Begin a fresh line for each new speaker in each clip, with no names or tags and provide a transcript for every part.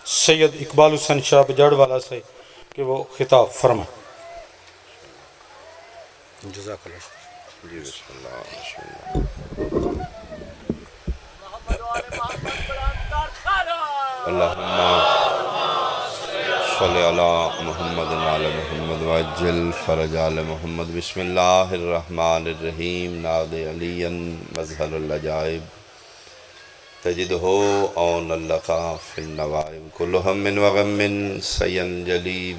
سید اقبال حسین شاہ بجاڑ والا سے کہ وہ خطاب فرمائیں۔
جزاک اللہ جی بسم اللہ اللہم صلی علی محمد وعلی محمد وعجل فرج آل محمد بسم اللہ الرحمن الرحیم ناد علی مظہر العجائب تجدہ اون اللہ فی النوائب کل ہم وغم سینجلی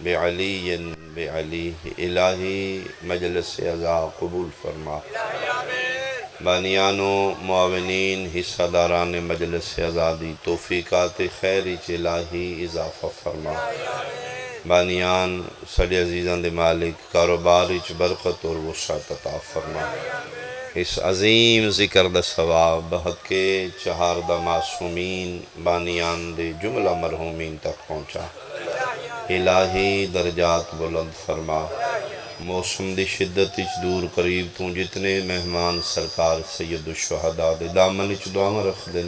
بعلی الہی مجلس عزا قبول فرما بانیان و معاونین حصہ داران مجلس آزادی توفیقات خیری الہی اضافہ فرما بانیان سڑے عزیزان دے مالک کاروبار اچ برکت اور وسعت عطا فرما اس عظیم ذکر دا ثواب بحق چہار دا معصومین بانیان دے جملہ مرحومین تک پہنچا الہی درجات بلند فرما موسم دی شدت اچ دور قریب تو جتنے مہمان سرکار سید الشہداء دے دامن اچ دعا رکھ دن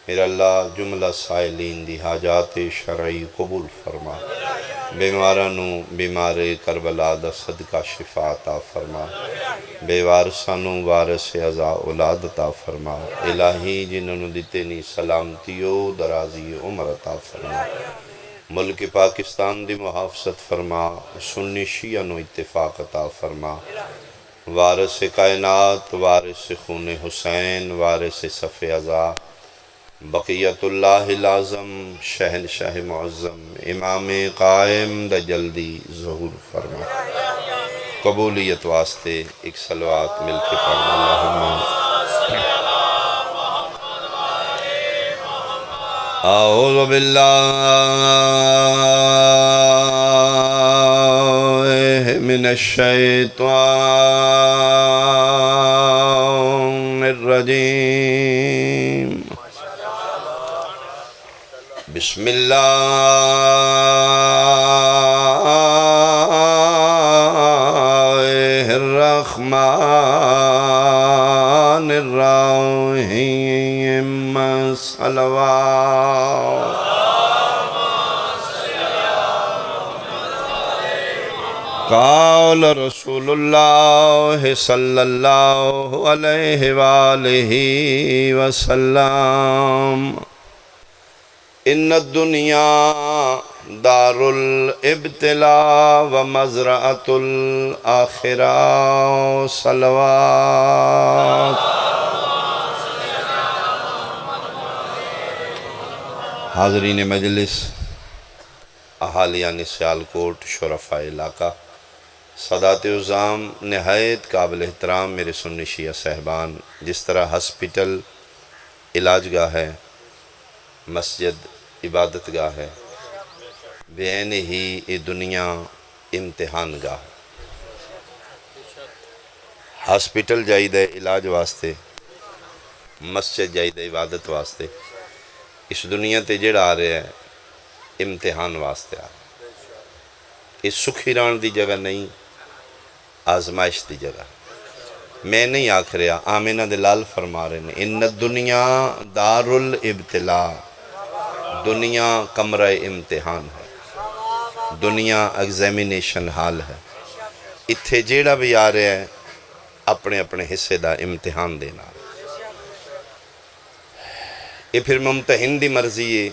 میرا اللہ جملہ سائلین دی حاجات شرعی قبول فرما بیمارانو بیمار کربلا دا صدقہ شفا عطا فرما بے وارثانو وارث عزا اولاد عطا فرما الہی جنہوں دیتے نی سلامتیو درازی عمر عطا فرما ملک پاکستان دی محافظت فرما سنی شیعہ نو اتفاق عطا فرما وارث کائنات وارث خون حسین وارث صف عزا بقیت اللہ العظم شہنشاہ معظم امام قائم دا جلدی ظہور فرما قبولیت واسطے ایک صلوات مل کے پڑھنا اللہم اعوذ باللہ من الشیطان الرجیم بسم اللہ الرحمن الرحیم صلوات قال رسول اللہ صلی اللہ علیہ وآلہ وسلم ان الدنیا دار الابتلاء ومزرعۃ الآخرہ صلوات حاضرین مجلس اہالیان سیالکوٹ شرفاء علاقہ سادات عظام نہایت قابل احترام میرے سنی شیعہ صاحبان جس طرح ہسپیٹل علاج گاہ ہے مسجد عبادت گاہ ہے بین ہی یہ دنیا امتحان گاہ ہسپیٹل جائید ہے علاج واسطے مسجد جائید ہے عبادت واسطے اس دنیا تے جڑا آ رہے ہیں امتحان واسطے آ رہے ہیں اس سکھی ران دی جگہ نہیں آزمائش دی جگہ میں نہیں آکھ رہا آمینہ دلال فرما رہے ہیں ان الدنیا دار الابتلاء دنیا کمرہ امتحان ہے دنیا ایگزامینیشن حال ہے اتھے جیڑا بھی آ رہے ہیں اپنے اپنے حصے دا امتحان دینا یہ پھر ممتحن دی مرضی ہے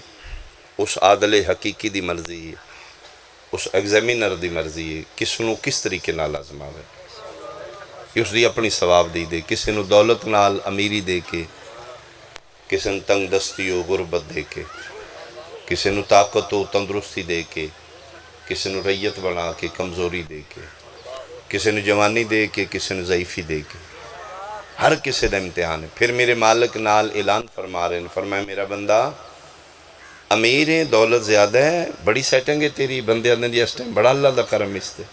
اس عادل حقیقی دی مرضی ہے اس ایگزامینر دی مرضی ہے کس نو کس طریقے نال آزماوے اس دی اپنی ثواب دی دے کسی نو دولت نال امیری دے کے کسی نو تنگ دستی و غربت دے کے کسی نو طاقت و تندرستی دے کے کسی نو ریت بنا کے کمزوری دے کے کسی نو جوانی دے کے کسی نو ضعیفی دے کے ہر کسی دا امتحان ہے پھر میرے مالک نال اعلان فرما رہے ہیں فرمایا میرا بندہ امیر ہے دولت زیادہ ہے بڑی سیٹنگ ہے تیری بندے آدھنے دی اس ٹائم بڑا اللہ دا کرم استے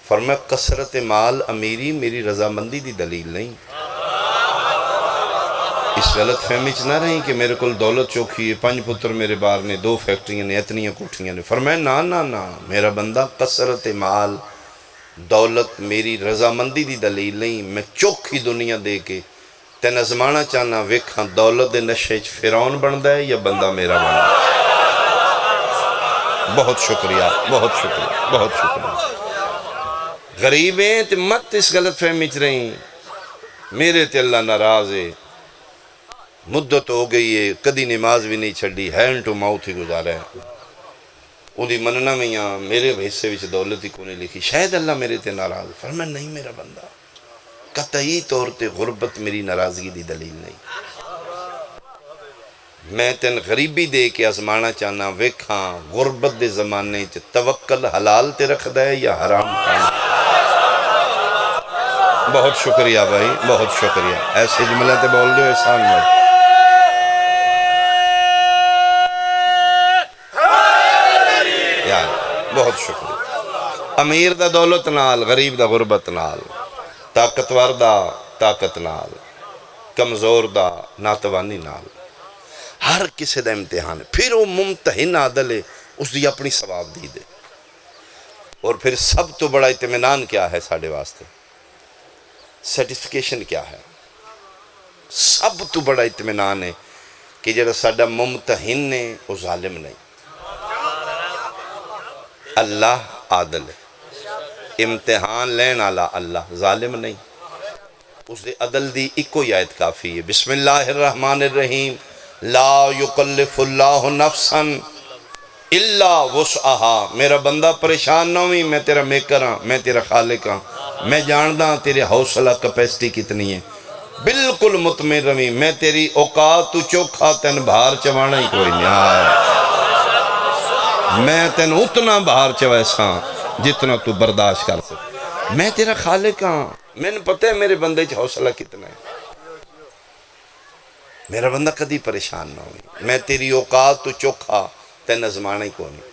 فرمایا کثرت مال امیری میری رضامندی دی دلیل نہیں اس غلط فہمی چ نہ رہی کہ میرے کول دولت چوکھی ہے 5 پتر میرے بار نے 2 فیکٹریاں نے اتنی کوٹھیاں نے فرمایا نا میرا بندہ کثرت مال دولت میری رضامندی دی دلیل نہیں میں چوکھی دنیا دے کے تین ازمانا چاہنا ویکھاں دولت دے نشے چ فرعون بندا ہے یا بندہ میرا بندا ہے۔ بہت شکریہ، بہت شکریہ، بہت شکریہ۔ غریب ہیں تے مت اس غلط فہمی چ رہیں میرے تے اللہ ناراض ہے، مدت ہو گئی ہے، کدی نماز بھی نہیں چھڑی، ہینڈ ٹو ماؤتھ ہی گزارا ہے، اُن دی مننا میں یہاں میرے حصے وچ دولت ہی کو نہیں لکھی، شاید اللہ میرے تے ناراض، فرمایا نہیں میرا بندہ، قطعی طور تے غربت میری ناراضگی دی دلیل نہیں، میں تین غریبی دے کے آزمانا چاہنا ویکھاں غربت دے زمانے چ توکل حلال تے رکھ ہے یا حرام کھانا۔ بہت شکریہ بھائی، بہت شکریہ، ایسے جملے تے بول دو احسان میں۔ یار بہت شکریہ۔ امیر دا دولت نال، غریب دا غربت نال، طاقتور دا طاقت نال، کمزور دا ناتوانی نال، ہر کسی دا امتحان ہے۔ پھر وہ ممتحن عادل ہے، اس دی اپنی ثواب دی دے۔ اور پھر سب تو بڑا اطمینان کیا ہے ساڑھے واسطے، سیٹسفیکیشن کیا ہے، سب تو بڑا اطمینان ہے کہ جڑا ساڑھا ممتحن نے وہ ظالم نہیں، اللہ عادل ہے، امتحان لین آلا اللہ ظالم نہیں، اس دے عدل دی ایک ہی آیت کافی ہے۔ بسم اللہ الرحمن الرحیم، لا یکلف اللہ نفسا الا وسعہا۔ میرا بندہ پریشان نہ ہوئی، میں تیرا میکر ہاں، میں تیرا خالق ہاں، میں جاندہ ہاں تیرے حوصلہ کپیسٹی کتنی ہے، بالکل مطمئن روی، میں تیری اوقات تو چوکھا تین بھار چوانا ہی کوئی نہیں آیا، میں تین اتنا بھار چویسا جتنا تو برداشت کر سکتا، میں تیرا خالق ہاں، میں نے پتہ ہے میرے بندے چ حوصلہ کتنا ہے، میرا بندہ کدی پریشان نہ ہوئی، میں تیری اوقات تو چوکھا تین ازمانا ہی کوئی نہیں،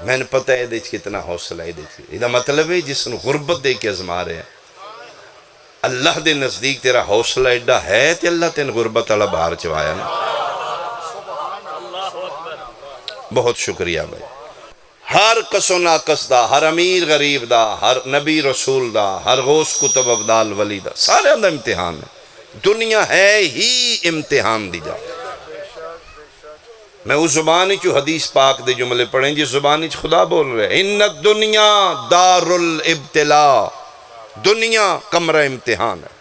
میں نے پتہ ہے دیکھ کتنا حوصلہ ہے دیکھ، یہ مطلب ہے جس نے غربت دے کے ازما رہے ہیں، اللہ دے نزدیک تیرا حوصلہ ایڈا ہے تے اللہ تین غربت والا بھار چوایا نا۔ بہت شکریہ بھائی، ہر کس و ناقص دا، ہر امیر غریب دا، ہر نبی رسول دا، ہر غوث کتب ابدال ولی دا، سارے اندر امتحان ہے، دنیا ہے ہی امتحان دی جا۔ میں اس زبانی چو حدیث پاک دے جملے پڑھیں جس زبانی چو خدا بول رہے، ان الدنیا دار الابتلاء، دنیا کمرہ امتحان ہے،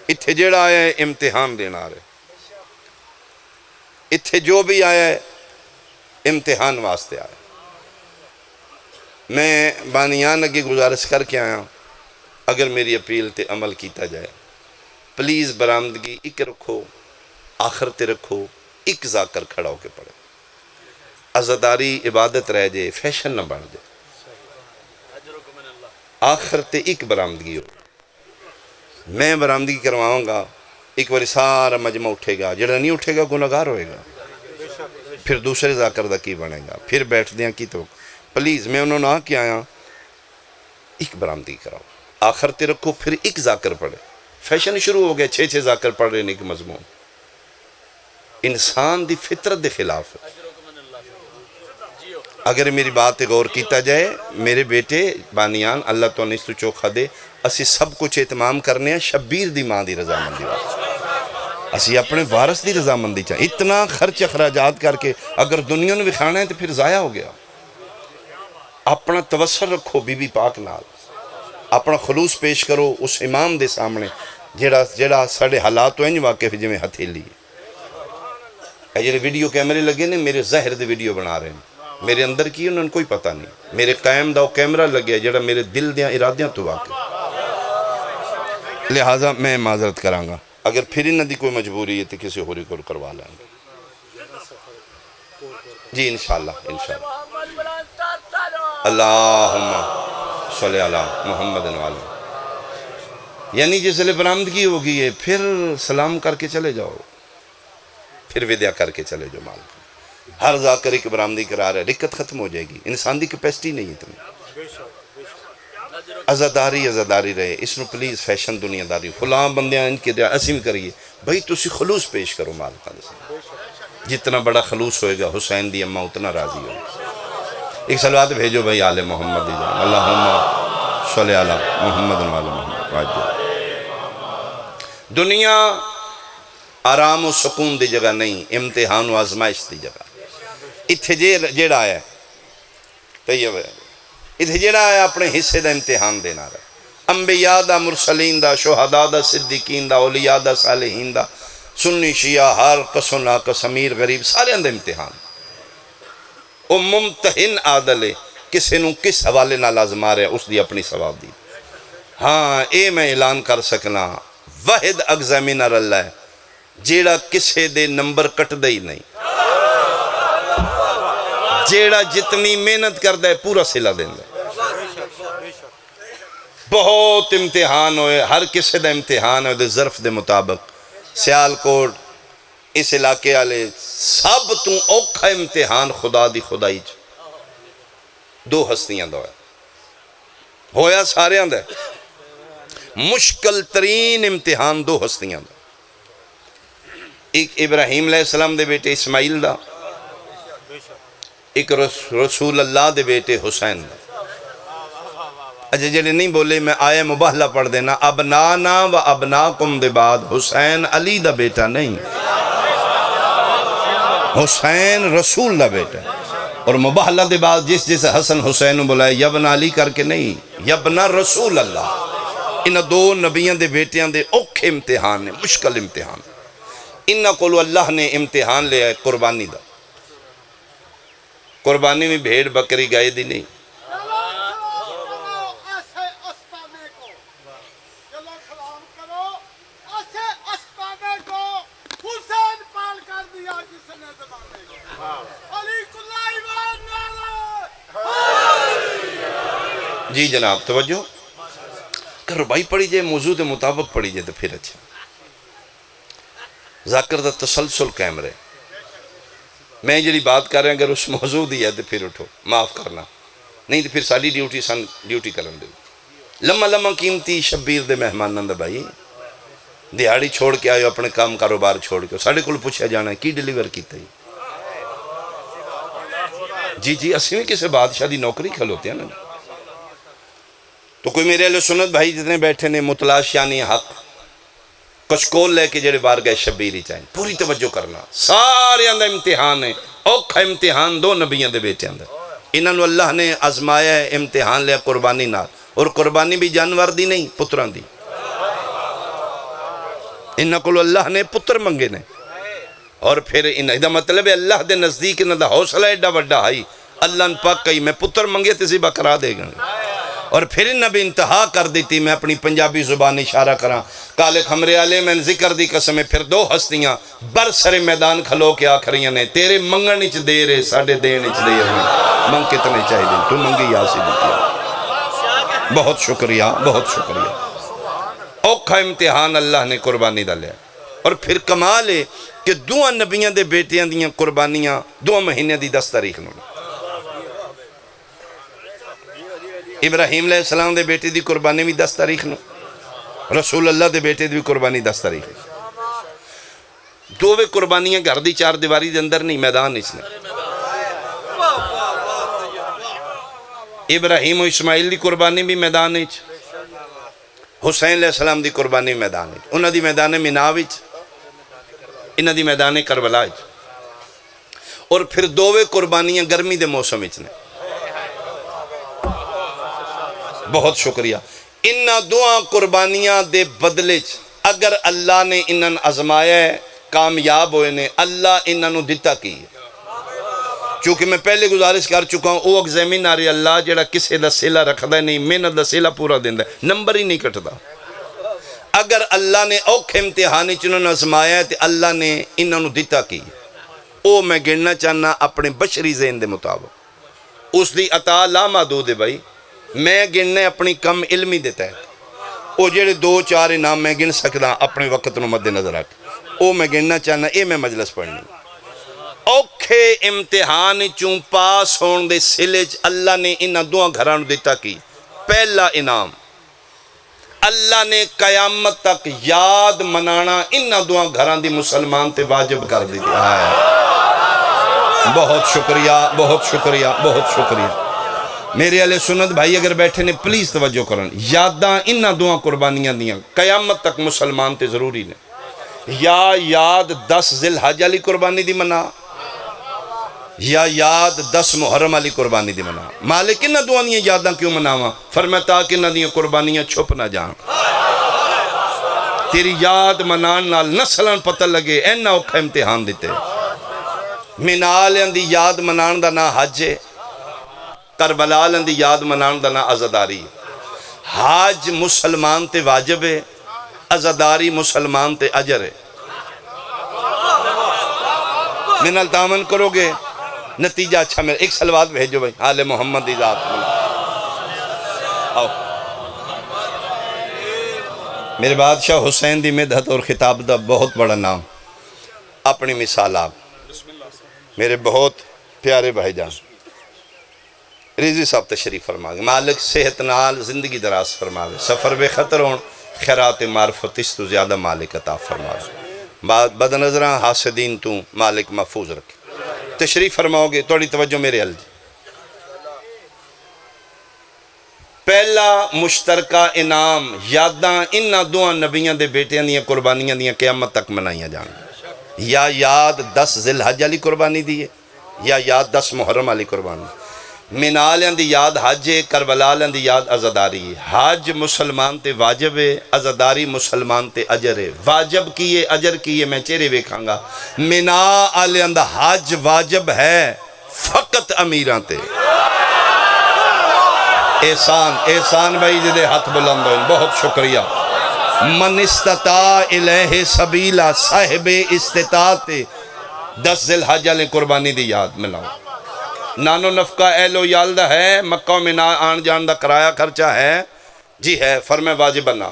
اتھے جیڑا آیا ہے امتحان دینا رہے، اتھے جو بھی آیا ہے امتحان واسطے آیا۔ میں بانیان اگے گزارش کر کے آیا ہوں، اگر میری اپیل تے عمل کیتا جائے، پلیز برآمدگی ایک رکھو، آخر تے رکھو، ایک ذاکر کھڑا ہو کے پڑھے، عزاداری عبادت رہ جائے، فیشن نہ بڑھ جائے، آخر تے ایک برآمدگی ہو، میں برآمدگی کرواؤں گا، ایک باری سارا مجمع اٹھے گا، جڑا نہیں اٹھے گا گناہگار ہوئے گا، پھر دوسرے ذاکر دا کی بنے گا، پھر بیٹھ دیاں کی تو پلیز میں انہوں نے آ کے آیا ایک برآمدگی کراؤ، آخر تے رکھو، پھر ایک ذاکر پڑھے، فیشن شروع ہو گیا، 6 ذاکر پڑھ رہے ہیں ایک مضمون، انسان دی فطرت دے خلاف ہے۔ اگر میری بات غور کیتا جائے، میرے بیٹے بانیان اللہ تو انیس تو چوکھا دے، اسی سب کچھ اہتمام کرنے ہیں شبیر دی ماں دی رضامندی واسطے، اسی اپنے وارث دی رضامندی چاہیے، اتنا خرچ اخراجات کر کے اگر دنیا نے بھی کھانا ہے تو پھر ضائع ہو گیا۔ اپنا توسل رکھو بی بی پاک نال، اپنا خلوص پیش کرو اس امام دے سامنے جیڑا ساڑھے حالات تو انج واقف جی میں ہتھیلی ہے۔ اے جیڑے ویڈیو کیمرے لگے نے میرے ظاہر دے ویڈیو بنا رہے ہیں، میرے اندر کی انہوں نے کوئی پتہ نہیں، میرے قائم دا وہ کیمرہ لگیا جیڑا میرے دل دیاں ارادیاں تو واقف، لہٰذا میں معذرت کراں گا، اگر پھر انہاں دی کوئی مجبوری ہے تو کسی ہوری کو کروا لیں گے جی انشاءاللہ انشاءاللہ۔ اللہم صلی علی محمد وعلی، یعنی جس لئے برآمدگی ہوگی ہے پھر سلام کر کے چلے جاؤ، پھر ودیع کر کے چلے جاؤ مال کو، ہر ذاکر ایک برآمدگی کرا رہا ہے، رکت ختم ہو جائے گی، انسان دی کیپیسٹی نہیں ہے تمہیں، عزاداری رہے، اس نے پلیز فیشن دنیا داری فلاں بندیاں ان کے دیا اسیم کریے، بھئی تسی خلوص پیش کرو مال کا، جتنا بڑا خلوص ہوئے گا حسین دی اماں اتنا راضی ہوگا۔ ایک صلوات بھیجو بھئی آل محمد جان، اللہم صلی علی محمد وعلی محمد۔ دنیا آرام و سکون دی جگہ نہیں، امتحان و آزمائش دی جگہ۔ اتھے جیڑا آیا طیب ہے، اتھے جیڑا آیا اپنے حصے دا امتحان دینا رہا۔ انبیاء دا، مرسلین دا، شہداء دا، صدیقین دا، اولیاء دا، صالحین دا، سنی شیعہ، ہر کس و ناکس، امیر غریب، سارے اندر امتحان۔ وہ ممتحن عادل ہے، کسے نو کس حوالے نہ لازما رہے، اس دی اپنی ثواب دی۔ ہاں اے میں اعلان کر سکنا، واحد ایگزامینر اللہ ہے جیڑا کسے دے نمبر کٹ دے ہی نہیں، جیڑا جتنی محنت کر دے پورا صلہ دیں دے۔ بہت امتحان ہوئے، ہر کسے دا امتحان ہوئے دے ظرف دے مطابق۔ سیالکوٹ اس علاقے والے سب تو اوکھا امتحان خدا دی خدائی چ دو ہستیاں دا ہویا، سارے اندر مشکل ترین امتحان دو ہستیاں دا، ایک ابراہیم علیہ السلام دے بیٹے اسماعیل دا، ایک رسول اللہ دے بیٹے حسین دا۔ اجھے جڑے نہیں بولے میں آئے مباہلہ پڑھ دینا، ابنانا و ابناکم دے بعد حسین علی دا بیٹا نہیں، حسین رسول دا بیٹا، اور مباہلہ دے بعد جس حسن حسین بلائے یبن علی کر کے نہیں، یبن رسول اللہ۔ انہ دو نبیوں دے بیٹیاں دے اوکھے امتحان نے، مشکل امتحان۔ انہ کولو اللہ نے امتحان لے آئے قربانی دا، قربانی میں بھیڑ بکری گائے دی نہیں، جی جناب توجہ کرو بھائی، پڑھی جائے موضوع دے مطابق پڑھی جائے تو پھر اچھا، ذاکر دا تسلسل قائم رہے۔ میں جڑی بات کر رہا ہوں اگر اس موضوع دی ہے تو پھر اٹھو، معاف کرنا، نہیں تو پھر ساری ڈیوٹی سن ڈیوٹی کرن دے۔ لمحہ لمحہ قیمتی شبیر دے مہماناں دا بھائی، دیہاڑی چھوڑ کے آئے اپنے کام کاروبار چھوڑ کے، ساڑھے کل پوچھا جانا ہے کی ڈیلیور کیتا ہی؟ جی اسی میں کسے بادشاہ دی نوکری کھلوتے ہیں نا۔ تو کوئی میرے علیہ سنت بھائی جتنے بیٹھے نے متلاشیانی حق کشکول لے کے جڑے بار گئے شبیری چاہیں، پوری توجہ کرنا، سارے اندر امتحان ہے، اوکھا امتحان دو نبیوں دے بیٹے اندر۔ انہوں اللہ نے آزمایا ہے، امتحان لیا قربانی نال، اور قربانی بھی جانور دی نہیں، پتران دی۔ انہوں کو اللہ نے پتر منگے نے، اور پھر انہوں دا مطلب ہے اللہ دے نزدیک انہوں دا حوصلہ ایڈا وڈا آئی، اللہ نے پاک کہی میں پتر منگے تے ذبح کرا دے گا، اور پھر انہوں بھی انتہا کر دیتی۔ میں اپنی پنجابی زبان اشارہ کراں، کالے خمرے والے میں ذکر دی قسم، پھر دو ہستیاں برسر میدان کھلو کے آخریاں نے تیرے منگن اچ دے رہے ساڑھے دین اچ دے رہے، منگ کتنے چاہی دیں تو منگی یا سی دیتی۔ بہت شکریہ، بہت شکریہ۔ اوکھا امتحان اللہ نے قربانی دا لیا، اور پھر کمال ہے کہ دو نبیاں دے بیٹیاں دیاں قربانیاں 2 مہینے دی 10 تاریخ نو، ابراہیم علیہ السلام دے بیٹے دی قربانی بھی 10 تاریخ نو، رسول اللہ دے بیٹے دی قربانی 10 تاریخ نو۔ دووے قربانیاں گھر دی 4 دیواری دے اندر نہیں، میدان اس نے۔ ابراہیم و اسماعیل دی قربانی بھی میدان اچ، حسین علیہ السلام دی قربانی میدان اچ، انہاں دی میدان مناو اچ، انہاں دی میدان کربلا اچ، اور پھر دووے قربانیاں گرمی دے موسم اچ نے۔ بہت شکریہ۔ انہاں دعا قربانیاں دے بدلے اگر اللہ نے انہاں آزمایا ہے، کامیاب ہوئے نے، اللہ انہاں نو دیتا کی ہے۔ چونکہ میں پہلے گزارش کر چکا ہوں، او ایگزامین آ رہی اللہ جڑا کسے دا سیلہ رکھ دا نہیں، محنت دا سیلہ پورا دن دا، نمبر ہی نہیں کٹدا۔ اگر اللہ نے اوکھ امتحانی چنوں نے آزمایا ہے تو اللہ نے انہاں نو دیتا کی ہے۔ او میں گننا چاہنا اپنے بشری ذہن دے مطابق، اس دی عطا لا محدود ہے بھائی، میں گننے اپنی کم علمی دیتا ہے۔ او جڑے 2-4 انعام میں گن سکتا اپنے وقت نو مد نظر آکے، او میں گننا چاہنا، اے میں مجلس پڑھنی۔ اوکھے امتحان چوں پاس ہون دے سلج اللہ نے انہاں 2 گھراں نو دیتا کی۔ پہلا انعام، اللہ نے قیامت تک یاد منانا انہاں 2 گھراں دی مسلمان تے واجب کر دیتا ہے۔ بہت شکریہ، بہت شکریہ، بہت شکریہ۔ میرے علیہ سنت بھائی اگر بیٹھے نے پلیز توجہ کرن، یاداں انہاں دعا قربانیاں دیاں قیامت تک مسلمان تے ضروری نے۔ یا یاد 10 ذی الحج علی قربانی دی منا، یا یاد 10 محرم علی قربانی دی منا۔ مالک انہاں دعا دیاں یاداں کیوں مناواں؟ فرمایا تاکہ انہاں دیاں قربانیاں چھپ نہ جان، تیری یاد منان نال نسلاں پتہ لگے اینا اوکھا امتحان دیتے۔ منالیاں دی یاد منان دا نا حج ہے، کربلالیاں دی یاد منان دا نا عزاداری ہے۔ حج مسلمان تے واجب ہے، عزاداری مسلمان تے اجر ہے۔ منال تامن کرو گے نتیجہ اچھا میرے۔ ایک سلوات بھیجو بھائی آل محمد دی ذات میں آؤ۔ میرے بادشاہ حسین دی مدحت اور خطاب دا بہت بڑا نام، اپنی مثال آپ میرے بہت پیارے بھائی جان ریزی صاحب تشریف فرما گے، مالک صحت نال زندگی دراز فرما گے، سفر بے خطر ہون، خیرات معرفت اس تو زیادہ مالک عطا فرما گے، بد نظراں حاسدین تو مالک محفوظ رکھے۔ تشریف فرماؤ گے توڑی توجہ میرے حل جی۔ پہلا مشترکہ انعام یاداں انہاں دعا نبیاں دے بیٹیاں دیاں قربانیاں دیاں قیامت تک منائیاں جان، یا یاد 10 ذی الحج علی قربانی دیئے، یا یاد 10 محرم علی قربانی۔ منالیاں دی یاد حج ہے، کربلالیاں دی یاد عزاداری ہے۔ حج مسلمان تے واجب ہے، عزاداری مسلمان تے اجر ہے۔ واجب کیے اجر کیے میں چہرے ویکھاں گا۔ منا آلیاں دا حج واجب ہے فقط امیراں تے۔ احسان بھائی جدے ہاتھ بلند ہوئے بہت شکریہ۔ من استطاع الیہ سبیلا صاحب استطاعت 10 ذی الحج علی قربانی دی یاد ملاؤ۔ نانو نفقہ اہلو یالدہ ہے، مکہ میں آن جان دا کرایہ خرچہ ہے جی ہے، فرمائے واجب بنا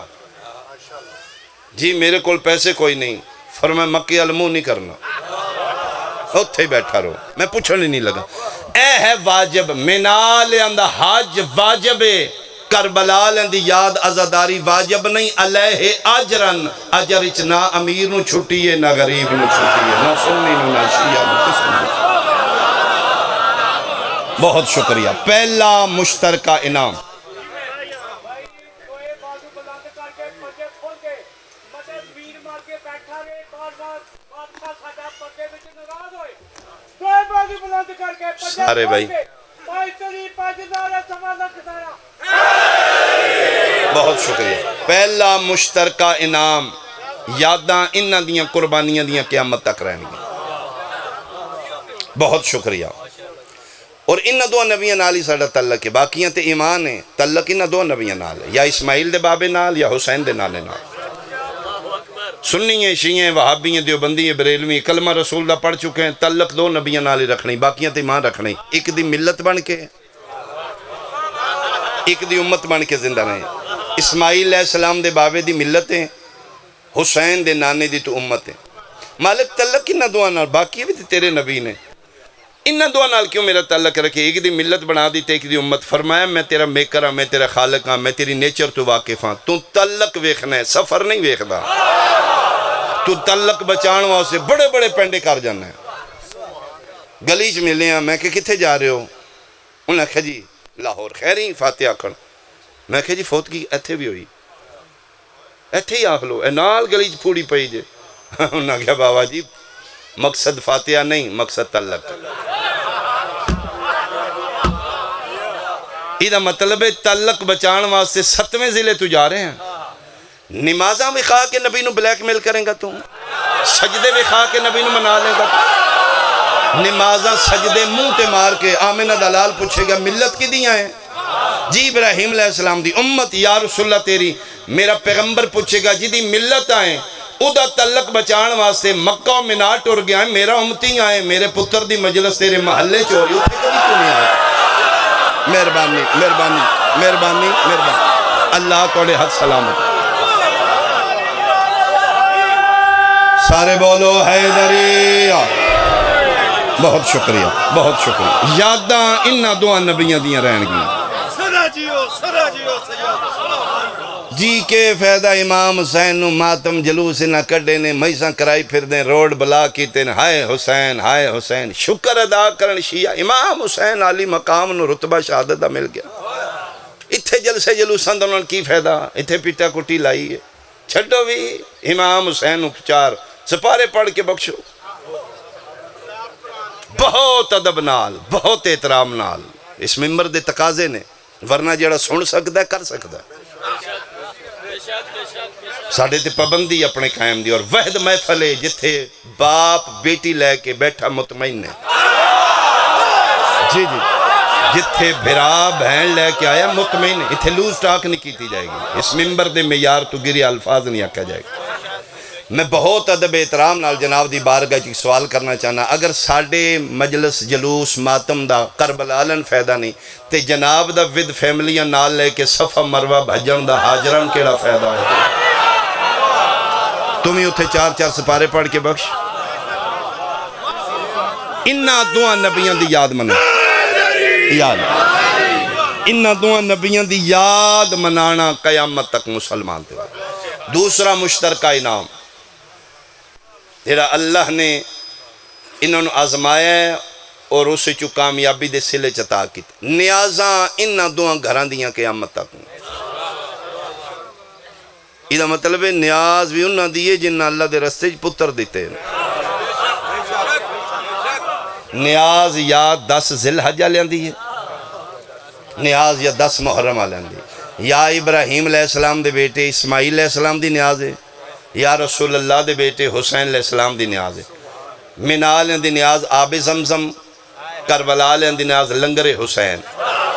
جی میرے کول پیسے کوئی نہیں، فرمائے مکی علمو نہیں کرنا، اتھے بیٹھا رہو میں پوچھنے نہیں لگا۔ اے ہے واجب، منال اندہ حج واجب ہے، کربلال اندی یاد عزاداری واجب نہیں، علیہ اجرن اجر اچ نہ امیر نو چھٹی ہے نہ غریب نو چھٹی ہے، نہ سنی نو نہ شیعہ نو کس نو۔ بہت شکریہ۔ پہلا مشترکہ انعام سارے بھائی بہت شکریہ۔ پہلا مشترکہ انعام یاداں انہاں دیاں قربانیاں دیاں قیامت تک رہن گی۔ بہت شکریہ۔ اور انہاں دو نبیاں نال ہی ساڈا تعلق ہے، باقیاں تے ایمان ہے، تعلق انہاں دو نبیاں نال ہے، یا اسماعیل دے بابے نال یا حسین دے نالے نال۔ سنی ہیں، شیعہ ہیں، وہابی ہیں، دیوبندی ہیں، بریلوی ہیں، کلمہ رسول دا پڑھ چکے ہیں، تعلق دو نبیاں نال ہی رکھنی، باقیاں تے ایمان رکھنی۔ ایک دی ملت بن کے، ایک دی امت بن کے زندہ رہیں۔ اسماعیل علیہ السلام دے بابے دی ملت ہیں، حسین دے نانے دی تو امت ہیں۔ مالک تعلق انہاں دعا نال، باقی بھی تیرے نبی نے، انہاں دعا نال کیوں میرا تعلق رکھے؟ ایک دی ملت بنا دی تے ایک دی امت۔ فرمایا میں تیرا میکر ہاں، میں تیرا خالق ہاں، میں تیری نیچر تو واقف ہاں، تو تعلق ویکھنا ہے، سفر نہیں ویکھدا۔ تو تعلق بچان واسطے بڑے بڑے پینڈے کر جانا ہے۔ گلیچ ملے ہیں، میں کہ کتھے جا رہے ہو؟ انہوں نے کہا جی لاہور، خیر ہی فاتحہ کھڑ۔ میں کہا جی فوت کی ایتھے بھی ہوئی، ایتھے ہی آکھ لو، اے نال گلیچ پھوڑی پئی جے۔ انہوں نے کہا بابا جی مقصد فاتحہ نہیں، مقصد تعلق۔ یہ مطلب ہے تعلق بچان واسطے 7ویں ضلع تو جا رہے ہیں۔ نمازاں بھی خواہ کے نبی نو بلیک میل کریں گا تم، سجدے بھی خواہ کے نبی نو منا لیں گا۔ نمازاں سجدے منہ تے مار کے آمنہ دلال پوچھے گا ملت کی دیاں ہیں جی ابراہیم علیہ السلام دی امت، یا رسول اللہ تیری میرا پیغمبر پوچھے گا جی دی ملت آئیں، او دا تعلق بچان واسطے مکہ و منا ٹر گیا ہے، میرا امتی آئے، میرے پتر دی مجلس تیرے محلے چوری اتھے کبھی تو نہیں آئے۔ مہربانی مہربانی مہربانی مہربانی، اللہ توڑے حد سلامت۔ سارے بولو حیدری۔ بہت شکریہ، بہت شکریہ۔ یاداں انہاں دعا نبیاں دیاں رہن گی۔ جی کے فائدہ امام حسین نو ماتم جلوس نہ کڈے نے مئیساں کرائی پھر دیں روڈ بلا کیتے نے ہائے حسین شکر ادا کرن شیعہ امام حسین علی مقام نو رتبہ شہادت دا مل گیا اتھے جلسے جلوساں دا انہوں نے کی فائدہ اتھے پیٹا کٹی لائی ہے چھڑو بھی امام حسین چار سپارے پڑھ کے بخشو بہت ادب نال بہت احترام نال اس ممبر دے تقاضے نے ورنہ جڑا سن سکتا ہے کر سکتا ہے ساڑھے تے پابندی اپنے قائم دی اور وحد محفل ہے جتھے باپ بیٹی لے کے بیٹھا مطمئن ہے جی جتھے بھرا بہن لے کے آیا مطمئن ہے اتھے لوز ٹاک نہیں کیتی جائے گی اس ممبر دے معیار تو گری الفاظ نہیں آکھا جائے گا میں بہت ادب احترام نال جناب دی بارگاہ چی سوال کرنا چاہنا اگر ساڑھے مجلس جلوس ماتم دا کربلالن فائدہ نہیں تے جناب دا ود فیملیاں نال لے کے صفہ مروہ بھجن دا حاجران کیڑا فائدہ ہے تمہیں اتھے چار سپارے پڑھ کے بخش انہاں دعا نبیان دی یاد منا یاد انہاں دعا نبیان دی یاد منانا قیامت تک مسلمان تھے دوسرا مشترکہ انعام تیرا اللہ نے انہوں نے آزمایا ہے اور اس سے کامیابی دے سلے چتا کی نیازاں انہاں دعا گھران دیاں قیامت تک یہ مطلب ہے نیاز بھی انہاں دیئے جنہاں اللہ دے رستے پتر دیتے ہیں نیاز یا 10 ذوالحجہ لیاں دیئے نیاز یا 10 محرم لیاں دیئے یا ابراہیم علیہ السلام دے بیٹے اسماعیل علیہ السلام دی نیاز ہے یا رسول اللہ دے بیٹے حسین علیہ السلام دی نیاز ہے منال دی نیاز آب زمزم کربلا دی نیاز لنگر حسین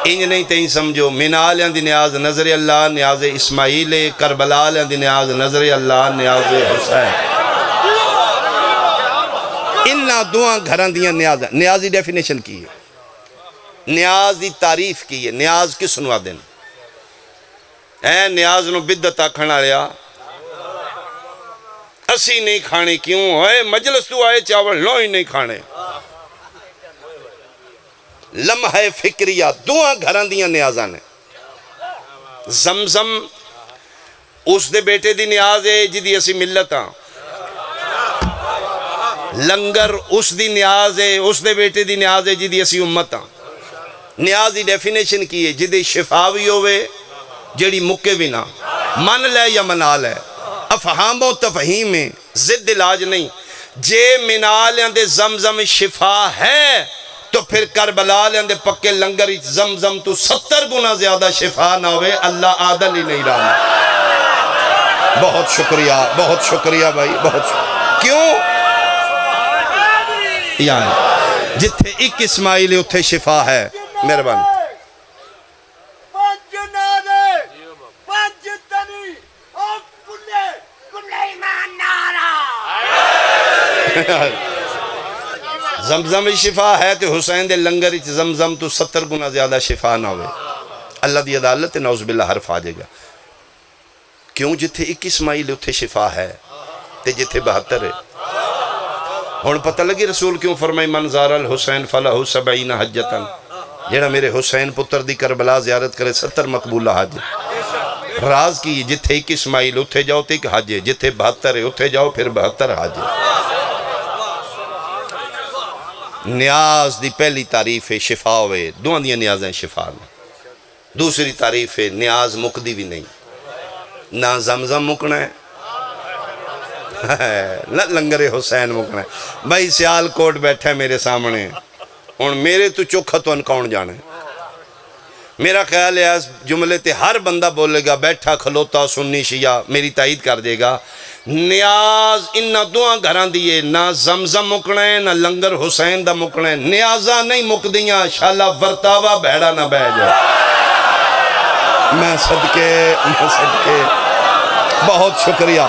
انج نہیں تین سمجھو منال دی نیاز نظر اللہ نیاز اسماعیل کربلا دی نیاز نظر اللہ نیاز حسین انہاں دعا گھران دیاں نیازی ڈیفینیشن کی ہے نیاز دی تعریف کی ہے نیاز کس نوا دن اے نیاز نو بدت آکھنا رہا اسی نہیں کھانے کیوں ہے مجلس تو آئے چاول نو ہی نہیں کھانے لمحہ فکریہ دعا گھران دیاں نیازاں نے زمزم اس دے بیٹے دی نیاز ہے جدی اسی ملتاں لنگر اس دی نیاز ہے اس دے بیٹے دی نیاز ہے جدی اسی امتاں نیاز دی ڈیفینیشن کی ہے جدی شفاوی ہوئے جڑی مکے بھی نہ من لے یا منا لے افہام و تفہیم میں ضد علاج نہیں جے منالیاں دے زمزم شفا ہے تو پھر کربلا دے پکے لنگر زمزم تو 70 گنا زیادہ شفا نہ ہوئے اللہ عادل ہی نہیں رہا بہت شکریہ بھائی بہت شکریہ کیوں یعنی جتھے ایک اسماعیل اتھے شفا ہے مہربان زمزم شفا ہے تو حسین دے لنگر زمزم تو 70 گنا زیادہ شفا نہ ہوئے اللہ دی عدالت نعوذ باللہ حرف آ جائے گا کیوں جتھے 21 مائل اتھے شفا ہے تے جتھے 72 ہے ہون پتہ لگی رسول کیوں فرمائی من زار الحسین فلہ 70 حجتاً جیڑا میرے حسین پتر دی کربلا زیارت کرے 70 مقبولہ حج راز کی جتھے 21 مائل اتھے جاؤ تے ایک حج ہے جتھے 72 ہے اتھے جاؤ پھر 72 حج ہے نیاز دی پہلی تعریف ہے شفا ہوئے دعا دیا نیازیں شفا میں دوسری تعریف ہے نیاز مقدی بھی نہیں نہ زمزم مکنا ہے نہ لنگر حسین مکنا ہے بھائی سیال کوٹ بیٹھا ہے میرے سامنے اور میرے تو چوکھا تو انکون جانے میرا خیال ہے اس جملے تے ہر بندہ بولے گا بیٹھا کھلوتا سنی شیعہ میری تائید کر دے گا نیاز انہا دعا گھران دیئے نہ زمزم مکنا ہے نہ لنگر حسین دا مکنا ہے نیازہ نہیں مک دیاں شاءاللہ ورتاوہ بہڑا نہ بہ جائے میں صدقے بہت شکریہ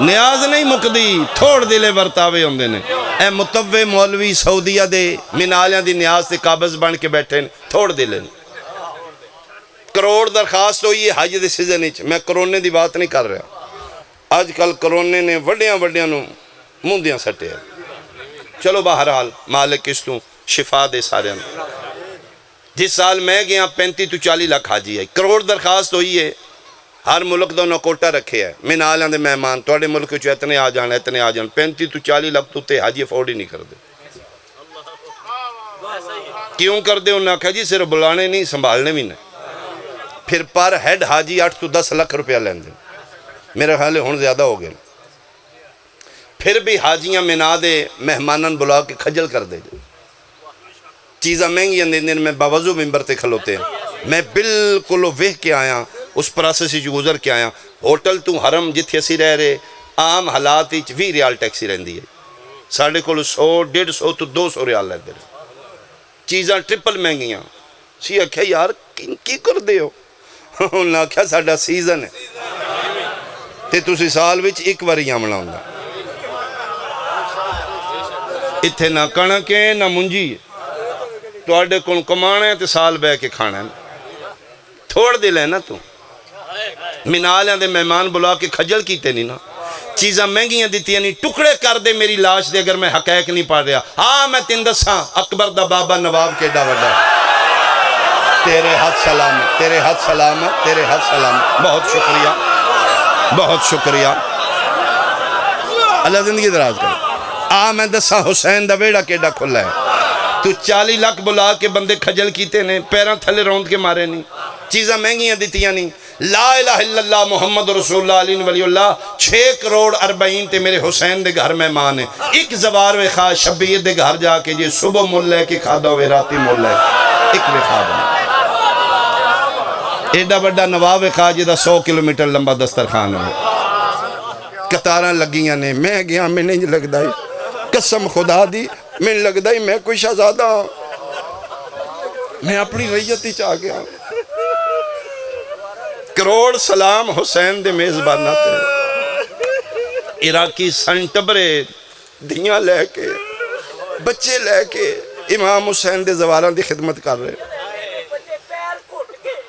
نیاز نہیں مکدی تھوڑ دلے ورتاوے ہوندے نے اے متوے مولوی سعودیہ دے منالیاں دی نیاز تے قابض بن کے بیٹھے تھوڑ دلے کروڑ درخواست ہوئی ہے حج دے سیزن اچ میں کرونے دی بات نہیں کر رہا آج کل کرونے نے وڈیاں نو مندیاں سٹے ہیں چلو بہرحال مالک کس تو شفا دے سارے جس سال میں گیا 35 تو 40 لاکھ حاجی ہے، کروڑ درخواست ہوئی ہے، ہر ملک دا انہوں کوٹا رکھے ہے، میں نال آندے مہمان توڑے ملک چو اتنے آ جان 35 تو 40 لاکھ تو تے حاجی افورڈ ہی نہیں کر دے۔ کیوں کر دے؟ انہوں نے کہا جی صرف بلانے نہیں سنبھالنے بھی نہیں، پھر پر ہیڈ حاجی 8 تو 10 لاکھ روپیہ لین دیں، میرا خیال ہے ہون زیادہ ہو گئے، پھر بھی حاجیاں منا دے مہمانن بلا کے کھجل کر دے، چیزاں مہنگی اندین میں باوضو ممبر تے کھلوتے ہیں، میں بالکل وہ کے آیا اس پراسسی جو گزر کے آیا، ہوٹل تو حرم جتھے اسی رہ رہے عام حالات 20 ریال ٹیکسی رہندی ہے، ساڑھے کو 100 150 تو 200 ریال لے دے رہے، چیزاں ٹرپل مہنگیاں، سی آکھیا یار کی کر دے ہو؟ انہوں نے آکھیا ساڑھا سیزن ہے تے تُسی سال وچ ایک واری آمنا ہوں گا، اتھے نہ کنکے نہ منجی تو آڈے کن کمانے ہیں تے سال بے کے کھانا ہے، تھوڑ دل ہے نا تو منالیاں دے مہمان بلا کے کھجل کیتے نہیں نا، چیزاں مہنگیاں دیتی ہیں نہیں، ٹکڑے کر دے میری لاش دے اگر میں حقائق نہیں پڑھ رہا، ہاں میں تندساں اکبر دا بابا نواب کے ڈاوڈا، تیرے ہاتھ سلام ہے، تیرے ہاتھ سلام ہے، تیرے ہاتھ سلام ہے، بہت شکریہ، بہت شکریہ، اللہ زندگی دراز کرے، میں دساں حسین دا ویڑا کیڑا کھلا ہے، تو 40 لاکھ بلا کے بندے کھجل کیتے نے، پیران تھلے روند کے مارے نہیں، چیزاں مہنگیاں دیتیاں نہیں، لا الہ الا اللہ محمد رسول اللہ علیہ ولی اللہ 6 کروڑ 40 تے میرے حسین دے گھر مہمان ہیں، ایک زوار وے خواہ شبیر دے گھر جا کے جی صبح مل ہے کہ کھادا ہوئے راتی مل ہے، ایک وے خواہ بنا ایڈا بڑا نواب خواہ جی دا 100 کلومیٹر لمبا دسترخان ہے، کتاراں لگیاں نے، میں گیا میں نہیں لگ دائی، قسم خدا دی میں لگ دائی میں کوئی شہزادہ ہوں، میں اپنی ریتی چاہ گیا، کروڑ سلام حسین دے میزبانہ تے، عراقی سنٹبرے دھیاں لے کے بچے لے کے امام حسین دے زواران دی خدمت کر رہے،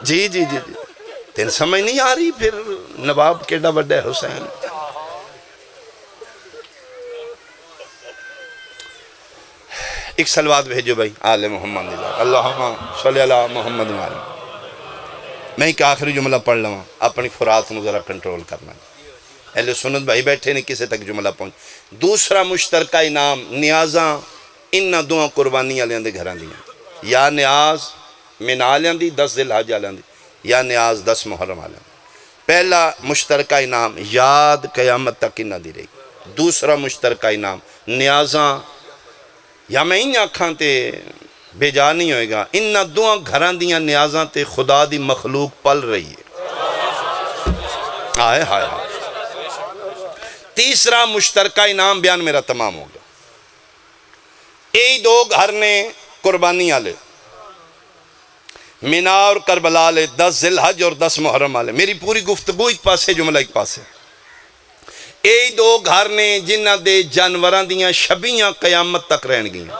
جی جی جی جی تین سمجھ نہیں آ رہی پھر نواب کیڑا بڑا ہے حسین، ایک سلوات بھیجو بھائی آل محمد اللہم صلی اللہ محمد وآلہ، میں ایک آخری جملہ پڑھ لوں، اپنی فرات نو ذرا کنٹرول کرنا، اہل سنت بھائی بیٹھے نہیں کسے تک جملہ پہنچ، دوسرا مشترکہ انعام نیازاں انہ دعا قربانیاں لیاں دے گھران دیاں، یا نیاز منا لیاں دی 10 ذی الحجہ لیاں دی، یا نیاز 10 محرم لیاں دی، پہلا مشترکہ انعام یاد قیامت تک انہ دی رہی، دوسرا مشترکہ انعام نیازاں یا میں انہیں آکھاں تے بے جا نہیں ہوئے گا، انہ دعا گھران دیاں نیازاں تے خدا دی مخلوق پل رہی ہے، آئے ہائے ہائے، تیسرا مشترکہ انعام بیان میرا تمام ہو گیا، ای دو گھر نے قربانی آلے مینا اور کربلا لے 10 ذی الحج اور 10 محرم آلے، میری پوری گفتگو ایک پاسے جملہ ایک پاسے، ای دو گھر نے جنہ دے جانوران دیاں شبیاں قیامت تک رہن گیاں،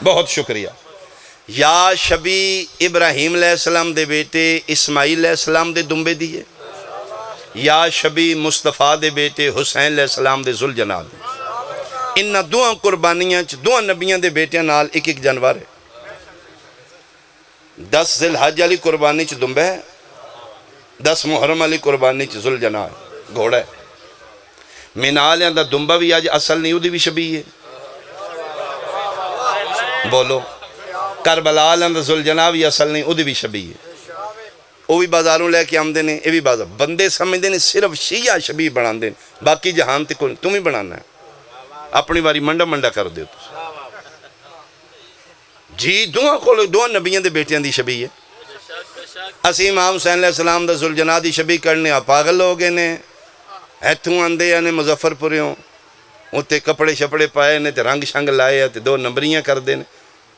بہت شکریہ، یا شبی ابراہیم علیہ السلام دے بیٹے اسماعیل علیہ السلام دے دنبے دیئے، یا شبی مصطفیٰ دے بیٹے حسین علیہ السلام دے ذوالجناح دے، انہ دعا قربانیاں دعا نبیاں دے بیٹیاں نال ایک ایک جانور ہے، 10 ذی الحج علی قربانی چ دنبے ہے، 10 محرم علی قربانی چ ذوالجناح گھوڑا ہے، منالیاں دا دنبا بھی آج اصل نہیں دی بھی شبیہ ہے، بولو کربلا دا ذوالجناح بھی اصل نہیں دی بھی شبیہ ہے، وہ بھی بازاروں لے کے آمدے نے، یہ بھی بازار بندے سمجھتے ہیں صرف شیعہ شبیہ بنان دیں، باقی جہان تے کوئی تم ہی بنانا ہے، اپنی باری منڈا منڈا کر دیو تو جی دعا نبیوں دے بیٹیاں دی شبیہ ہے، اسی امام حسین علیہ السلام دا ذوالجناح دی شبیہ کرنے پاگل ہو گئے نے، ایتھوں آندے یا نے مظفر پوریوں اتنے کپڑے شپڑے پائے نے تے رنگ شنگ لائے تے 2 نمبریاں کر دے نے،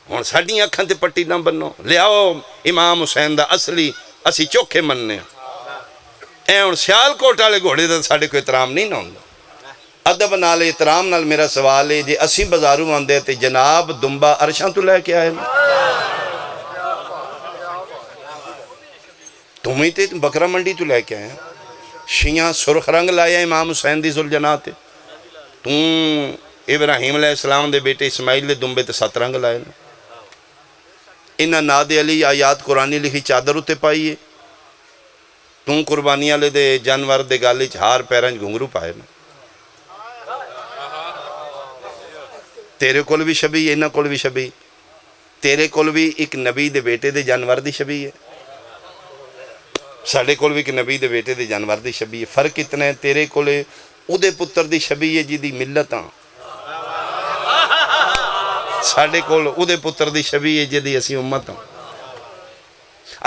ہوں ساڈیاں اکھاں تے پٹی نہ بنو، لیاؤ امام حسین دا اصلی اسی چوکھے مننے، اے ہوں سیالکوٹ والے گھوڑے دا ساڈے کوئی احترام نہیں نہ ہوندا، ادب نال احترام نال میرا سوال ہے جی اسی بازاروں آندے تے جناب دنبا عرشاں تو لے کے آئے نا، تمہیں تے بکرا منڈی تو لے کے آئے شیعہ سرخ رنگ لایا امام حسین دی ذوالجناح تے، ابراہیم علیہ السلام دے بیٹے اسماعیل دے دمبے تے 7 رنگ لائے نے انہاں ناد علی آیات قرآنی لکھی چادر اتے پائی ہے توں قربانی والے دے جانور دے گل وچ ہار پیراں وچ گھنگرو پائے نے تیرے کول بھی شبیہ انہاں کول بھی شبیہ تیرے کول بھی ایک نبی دے بیٹے دے جانور دی شبیہ ہے ساڈے کول بھی ایک نبی دے بیٹے دے جانور دی شبیہ ہے فرق اتنا ہے تیرے کولے او دے پتر دی شبیہ ہے جی دی ملت ہاں ساڈے کول او دے پتر دی شبیہ ہے جی دی اسی امت ہاں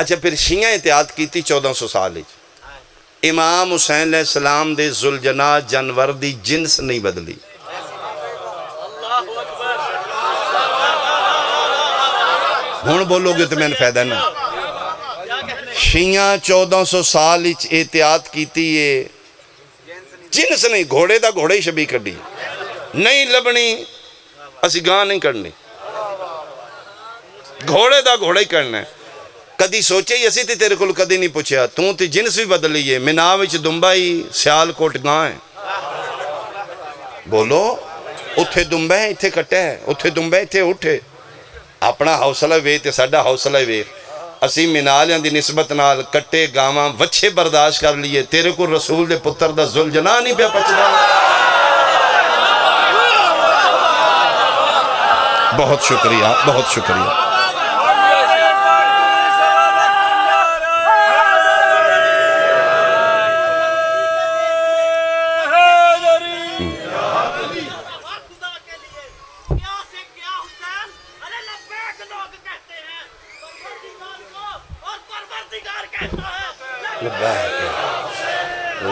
اچھا پھر شیعہ احتیاط کیتی 1400 سال وچ امام حسین علیہ السلام دے ذوالجناح جانور دی جنس نہیں بدلی ہن بولو گے تو میں نے فائدہ نہ شیعہ 1400 سال وچ احتیاط کیتی ہے جنس نہیں گھوڑے دا گھوڑے ہی شبیہ کڈی نہیں لبنی اسی گاں نہیں کرنی گھوڑے دا گھوڑے ہی کرنا ہے کدی سوچے ہی اسی تے تیرے کول کدی نہیں پوچھیا توں تے جنس بھی بدلی ہے مینا وچ دمبا ہی سیال کوٹ گاں ہے بولو اتھے دمبا ہے اتھے کٹا ہے اتھے دمبا ہے اتھے اٹھے اپنا حوصلہ وے تے ساڈا حوصلہ وے اسی منالیاں دی نسبت نال کٹے گاواں وچھے برداشت کر لیے تیرے کو رسول دے پتر دا ذوالجناح نہیں پیا پچدا بہت شکریہ بہت شکریہ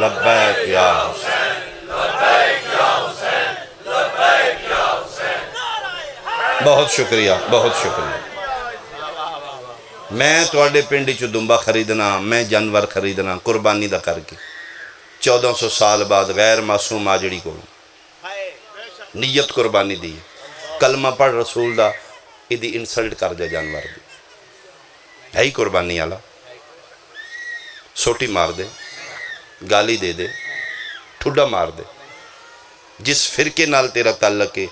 لبیک یا حسین بہت شکریہ بہت شکریہ میں تواڈے پنڈ چ دمبا خریدنا میں جانور خریدنا قربانی دا کر کے 1400 سال بعد غیر معصوم آجڑی کو نیت قربانی دی کلمہ پڑھ رسول دا ایدی انسلٹ کر دے جانور دی ہے ہی قربانی والا سوٹی مار دے گالی دے دے ٹھڈا مار دے جس فرقے نال تیرا تعلق ہے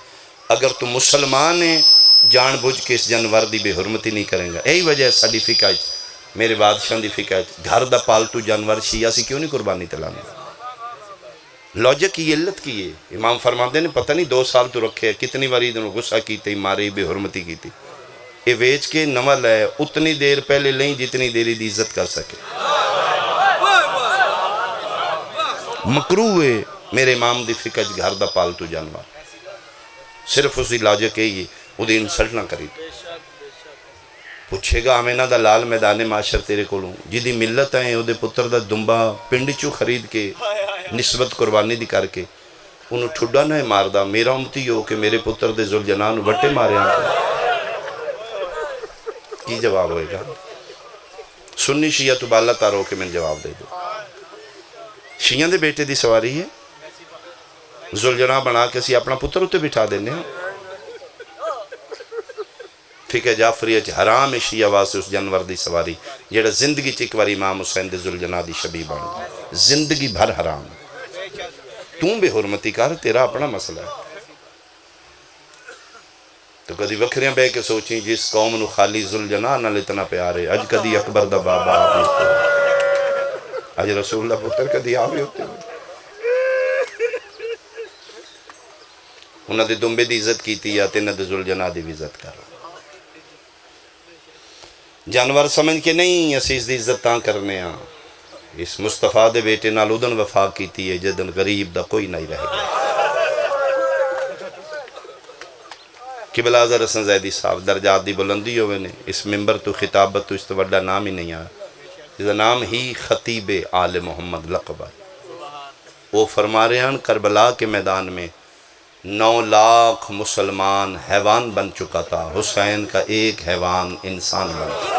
اگر تو مسلمان ہے جان بوجھ کے اس جانور دی بے حرمتی نہیں کریں گا یہی وجہ ہے ساڈی فقہ میرے بادشاہ دی فقہ گھر دا پالتو جانور شیعہ سی کیوں نہیں قربانی تلانے لاجک کی علت کی ہے امام فرماندے نے پتہ نہیں 2 سال تو رکھے کتنی باری انہوں غصہ کیتے مارے بے حرمتی کیتی یہ ویچ کے نمل ہے اتنی دیر پہلے لیں جتنی دیری دی عزت کر سکے مکروہ ہے میرے امام دی فقہ گھر دا پالتو جانور صرف اسی لاجک ہے وہ دی انسلٹ نہ کری پوچھے گا آمینہ دا لال میدان معاشر تیرے کولوں جی ملت ہیں وہ دے پتر دا دمبا پنڈ چو خرید کے نسبت قربانی دی کر کے انہوں ٹھڈا نہ مار دا میرا امتی ہو کہ میرے پتر دے ذوالجناح نو بٹے مارے آنکھ کی جواب ہوئے گا سنی شیعہ تو بالا تارو کہ میں جواب دے دو شیعہ دے بیٹے دی سواری ہے ذوالجناح بنا کے اسی اپنا پتر ہوتے بٹھا دینے ہیں فقہ جعفریہ حرام ہے شیعہ واسے اس جانور دی سواری جیڑا زندگی چک واری امام حسین دے ذوالجناح دی شبیہ بن زندگی بھر حرام توں بے حرمتی کر تیرا اپنا مسئلہ ہے تو کدی وکھریاں بے کے سوچیں جس قوم نو خالی ذوالجناح نہ اتنا پیارے اج کدی اکبر دا بابا اج رسول اللہ پتر کدی آوے ہوتے انہاں دے دمبے دی عزت کیتی یا تے انہاں دے ذوالجناح دی عزت کر جانور سمجھ کے نہیں اسی اس دی عزت تاں کرنے ہاں اس مصطفیٰ دے بیٹے نال ادن وفا کیتی ہے جدن غریب دا کوئی نہیں رہ گیا قبلہ اعظم حسن زیدی صاحب درجات دی بلندی ہوئے نے اس ممبر تو خطابت تو اس تو بڑا نام ہی نہیں آیا اس نام ہی خطیب آل محمد لقب ہے وہ فرما رہے ہیں کربلا کے میدان میں 9 لاکھ مسلمان حیوان بن چکا تھا حسین کا ایک حیوان انسان بن چکا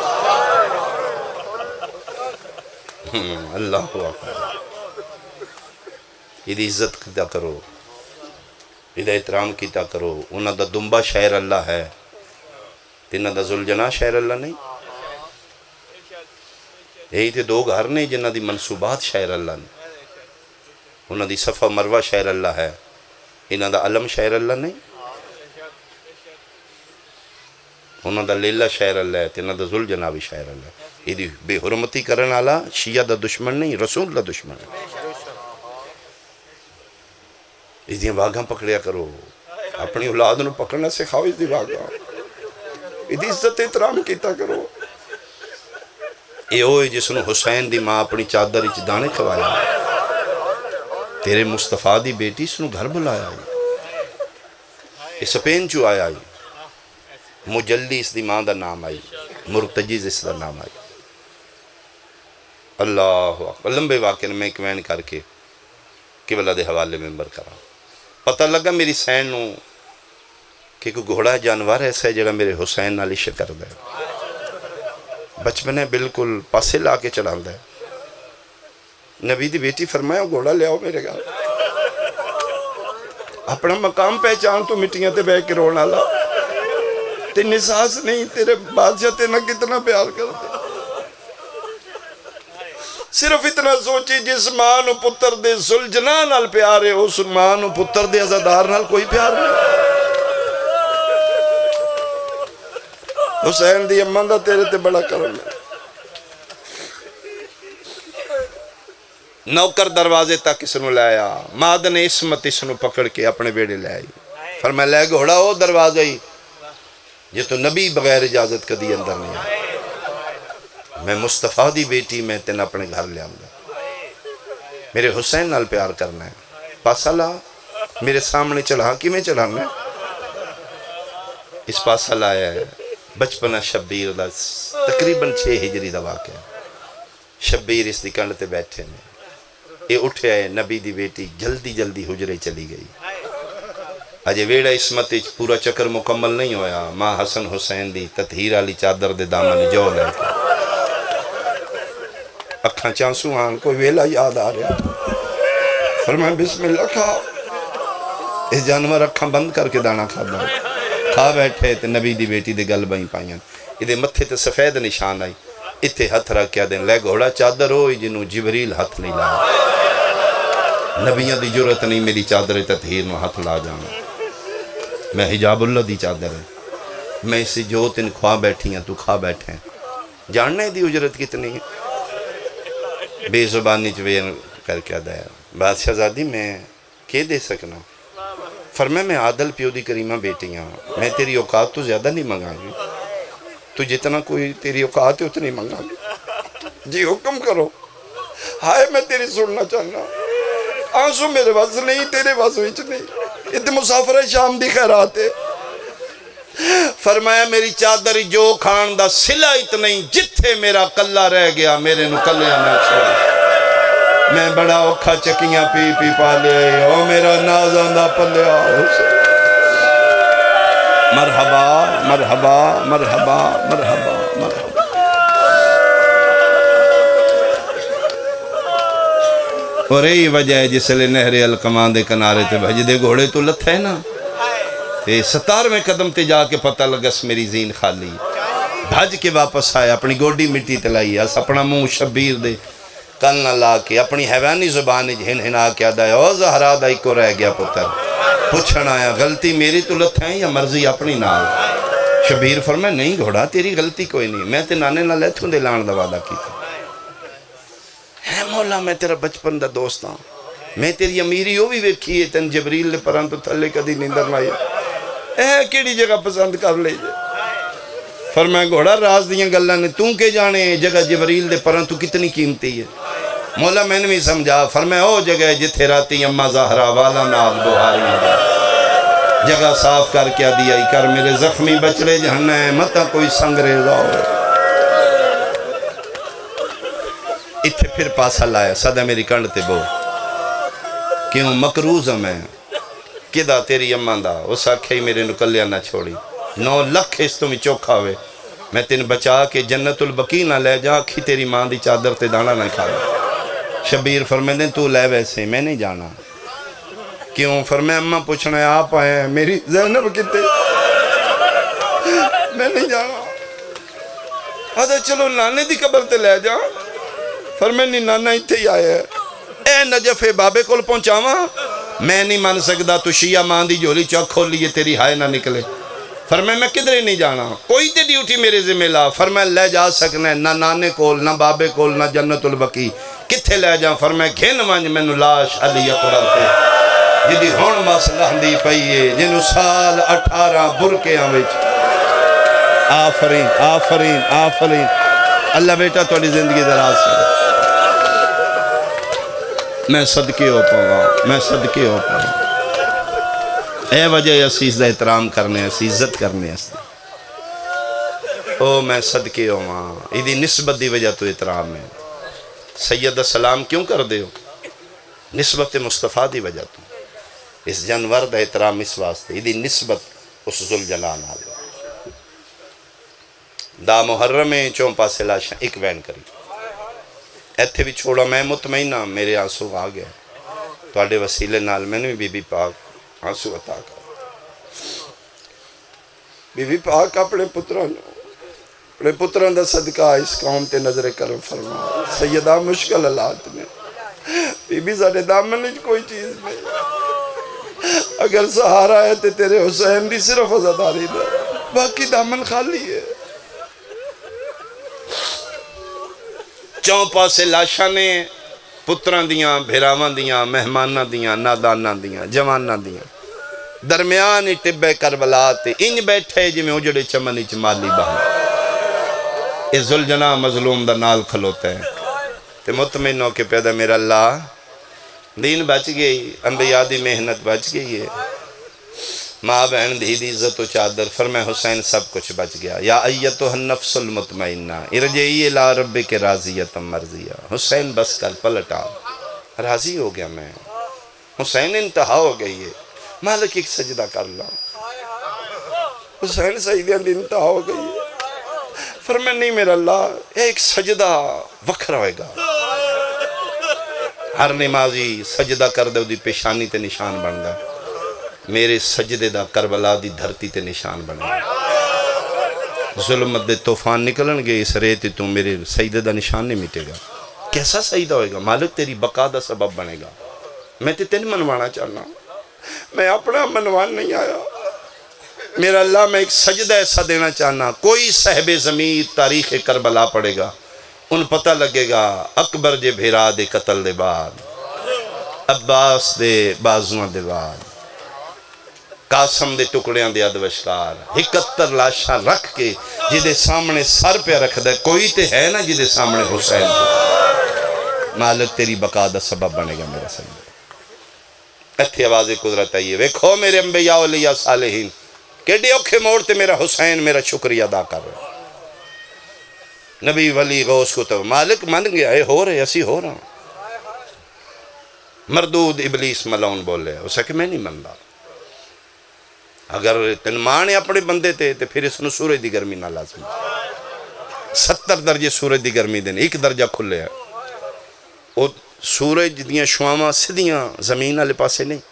اللہ اکبر یہ عزت کیا کرو یہ احترام کیتا کرو انہاں دا دمبا شہر اللہ ہے انہاں دا ذوالجناح شہر اللہ نہیں یہی تھے 2 گھر نے جنہاں دی منصوبات شہر اللہ نے انہاں دی صفا مروہ شہر اللہ ہے انہاں دا علم شاعر اللہ نہیں، انہاں دا لیلہ شاعر اللہ ہے، انہاں دا ذوالجناب شاعر اللہ ہے۔ یہ بے حرمتی کرن والا شیعہ دا دشمن نہیں، رسول دا دشمن ہے۔ اس دی واگاں پکڑیا کرو، اپنی اولاد نو پکڑنا سکھاؤ، اس دی واگاں، اس دی عزت احترام کیتا کرو۔ اے ہوئے جس نو حسین دی ماں اپنی چادر وچ دانے کھوایا، تیرے مصطفیٰ دی بیٹی اس نو گھر بلایا، اسپین چو آیا، مجلی اس دی ماں دا نام آئی، مرتجز اس دا نام آئی۔ اللہ اکبر، لمبے واقعے میں ایک کر کے قبلہ دے حوالے ممبر کرا، پتہ لگا میری سین نو کہ کوئی گھوڑا جانور ایسا ہے جڑا میرے حسین نال عشق کردا ہے، بچپنے بالکل پاسے لا کے چڑھاندا ہے۔ نبی دی بیٹی فرمایا گھوڑا لے آؤ میرے گھر، اپنا مقام پہچان تو مٹیاں تے بہ کے روਣ والا، تین احساس نہیں تیرے بادشاہ تے نہ کتنا پیار کرتے، صرف اتنا سوچی جس ماں نو پتر دے ذوالجناح نال پیار ہے، اس ماں نو پتر دے عزادار نال کوئی پیار نہیں۔ حسین دی اماں دا تیرے تے بڑا کرم ہے۔ نوکر دروازے تک اس نو لایا، مادن عصمت اس نو پکڑ کے اپنے بیڑے لے آئی، فرمایا لے گھوڑا او دروازہ ہی یہ تو نبی بغیر اجازت کدی اندر نہیں آیا، میں مصطفیٰ دی بیٹی میں تین اپنے گھر لے آؤں گا، میرے حسین نال پیار کرنا ہے، پاسا لا میرے سامنے چڑھا کی میں چڑھانا ہے۔ اس پاسا لایا ہے بچپنا شبیر دا تقریباً 6 ہجری دا واقعہ، شبیر اس دی کنڈ تے بیٹھے نے، یہ اٹھے آئے، نبی دی بیٹی جلدی جلدی حجرے چلی گئی، اجے ویڑا عصمت پورا چکر مکمل نہیں ہویا، ماں حسن حسین دی تطہیر والی چادر دے دامن جو لے کے اکھاں چانسو آن کوئی ویلا یاد آ رہا، فرمایا بسم اللہ کھاؤ، اس جانور اکھاں بند کر کے دانا کھا بیٹھے تے نبی دی بیٹی دے گل بائیں پائیاں، یہ متھے تے سفید نشان آئی، اتھے ہتھ رکھ کیا دیں لے گھوڑا چادر ہوئی جنہوں جبریل ہتھ نہیں لایا، نبیاں دی جرت نہیں میری چادر تطہیر میں ہتھ لا جانا، میں حجاب اللہ دی چادر ہے، میں اسے جو تن کھوا بیٹھی ہیں تو کھا بیٹھے ہیں، جاننے دی اجرت کتنی ہے، بے زبانی چوین کر کے دیا، بادشاہ زادی میں کیا دے سکنا، فرمائے میں عادل پیو دی کریمہ بیٹیاں، میں تیری اوقات تو زیادہ نہیں منگا گی، تو جتنا کوئی تیری اوقات ہے اتنی منگا گی، جی حکم کرو، ہائے میں تیری سننا چاہنا، آنسو میرے واس نہیں تیرے واس وچ نہیں، اتنے مسافر شام دی خیرات ہے، فرمایا میری چادر جو کھان دا سلا اتنی جتھے میرا کلہ رہ گیا میرے نو کلیا نہ چھوڑ، میں بڑا اوکھا چکیاں پی پی پالے او میرا نازاں دا پلیا حسین، مرحبا مرحبا مرحبا مرحبا مرحبا۔ اور یہی وجہ ہے جس لئے نہر القمان دے کنارے تے بھج دے گھوڑے تو لتھے نا، تے 17ویں قدم تے جا کے پتہ لگس میری زین خالی، بھج کے واپس آیا اپنی گوڈی مٹی تلائی، اس اپنا منہ شبیر دے کل نہ لا کے اپنی حیوانی زبان ہن ہنا کے آدھا ہے او زہرا دائی کو رہ گیا پتر، پوچھنا آیا غلطی میری تو لتھے ہیں یا مرضی اپنی نال، شبیر فرمائے نہیں گھوڑا تیری غلطی کوئی نہیں، میں تے نانے نہ لیتھوں دے لان دا وعدہ کی تھا، ہے مولا میں تیرا بچپن دا دوست ہاں، میں تیری امیری ہو بھی ویکھی ہے تن جبریل نے پران تو تھلے کدی نیندر نہ آئی، اے کیڑی جگہ پسند کر لے جے، فرمایا گھوڑا راز دیاں گلاں نے توں کے جانے جگہ جبریل دے پران تو کتنی قیمتی ہے، مولا میں نے بھی سمجھا، فرمایا او جگہ جتھے راتی اماں زہرا والا نال بہاری جگہ صاف کر کے دیا ہی کر میرے زخمی بچڑے جہنہ ہے متا کوئی سنگریزہ ہو، اتھے پھر پاسا لایا صدا میری کنڈ تے بو کیوں مکروز ہوں میں کدا تیری اماں دا اس آکھے ہی میرے نکلیا نہ چھوڑی 9 لکھ اس تو میں چوکھا ہوئے میں تین بچا کے جنت البقیع نہ لے جا کھی تیری ماں دی چادر تے دانا نہ کھا شبیر فرمائے تو لے ویسے میں نہیں جانا کیوں فرمائے اماں پوچھنا ہے آپ آئے ہیں میری زینب کتے میں نہیں جانا آدھا چلو نانے دی قبر تے لے جا فرمائے نہیں نانا اتھے ہی آئے ہیں اے نجف بابے کول پہنچاواں میں نہیں مان سکتا تو شیعہ ماں دی جھولی چوک کھول لیے تیری ہائے نہ نکلے۔ فرمایا میں کدھر نہیں جانا، کوئی تے ڈیوٹی میرے ذمہ لا۔ فرمایا لے جا سکنا ہے نہ نانے کول نہ بابے کول نہ جنت البقیع، کتھے لے جاؤں؟ فرمایا گھن ونج مینوں لاش علی اکبر تے جدی ہون مس لہندی پئی ہے، جنوں سال 18 برکیاں وچ۔ آفرین آفرین آفرین، اللہ بیٹا تھوڑی زندگی دراز کرے۔ میں صدقے ہو پاؤں، میں صدقے ہو پاؤں۔ اے وجہ اسی اس دا احترام کرنے، اسی عزت کرنے اس دی۔ او میں صدقے ہو ماں، ایدی نسبت دی وجہ تو احترام ہے۔ سید السلام کیوں کر دے ہو؟ نسبت مصطفیٰ دی وجہ تو۔ اس جانور دا احترام اس واسطے، ایدی نسبت اس ذوالجلال نال۔ دا محرم میں چون پاسے لاشاں ایک وین کری، ایتھے بھی چھوڑا میں مطمئنہ میرے آنسو آ گئے، تواڈے وسیلے نال میں نے بی بی پاک آنسو عطا کر۔ بی بی پاک اپنے پتران دا صدقہ اس قوم تے نظر کرم فرما۔ سیدہ مشکل حالات میں بی بی ساڑے دامن وچ کوئی چیز نہیں، اگر سہارا ہے تے تیرے حسین دی صرف عزاداری دا، باقی دامن خالی ہے۔ چون پاسے لاشاں نے پتران دیاں، بھیراواں دیاں، مہماناں دیاں، ناداناں دیاں، جواناں دیاں، درمیان ٹبے کربلا تے انج بیٹھے جی میں اجڑے چمن وچ مالی بہن۔ اس ذوالجناح مظلوم دا نال کھلوتا ہے تے مطمئن ہو کے پیدا میرا اللہ دین بچ گئی، انبیاء دی محنت بچ گئی ہے، ماں بہن دی عزت و چادر۔ فرمائے حسین سب کچھ بچ گیا۔ یا ایتھا النفس المطمئنہ ارجعی الی ربک راضیۃ مرضیہ۔ حسین بس کر پلٹ آ، راضی ہو گیا میں، حسین انتہا ہو گئی ہے، مالک ایک سجدہ کر لا۔ حسین سجدہ دی انتہا ہو گئی ہے۔ فرمائے نہیں میرا اللہ، ایک سجدہ وکھرا ہوئے گا، ہر نمازی سجدہ کر دے دی پیشانی تے نشان بن گا، میرے سجدے دا کربلا دی دھرتی تے نشان بنے گا۔ ظلمت دے طوفان نکلن گے اس ریت تو میرے سجدے دا نشان نہیں مٹے گا۔ کیسا سجدہ ہوئے گا؟ مالک تیری بقا دا سبب بنے گا۔ میں تے تین منوانا چاہنا، میں اپنا منوان نہیں آیا، میرا اللہ میں ایک سجدہ ایسا دینا چاہنا، کوئی صاحب زمین تاریخ کربلا پڑے گا، ان پتہ لگے گا اکبر جے بھیرا دے قتل دے بعد، عباس دے بازوان دے بعد، قاسم دے ٹکڑیاں دے ادوشکار 71 لاشاں رکھ کے جدے سامنے سر پہ رکھ دے، کوئی تے ہے نا جدے سامنے حسین پہ۔ مالک تیری بقا دا سبب بنے گا میرا سجدہ۔ اتھی آواز قدرت آئیے، ویکھو میرے انبیاء اولیاء صالحین کیڑے اوکھے موڑ تے میرا حسین میرا شکریہ ادا کر رہے۔ نبی ولی غوث کو تو مالک من گیا، اے ہو رہے اسی ہو رہا۔ مردود ابلیس ملعون بولے، اسے کہ میں نہیں مندا، اگر تن مانے اپنے بندے تے پھر اس نے سورج دی گرمی نہ لازمی۔ 70 درجے سورج دی گرمی دینے، ایک درجہ کھلے ہے، وہ سورج دیاں شواما سدیاں زمین والے پاسے نہیں،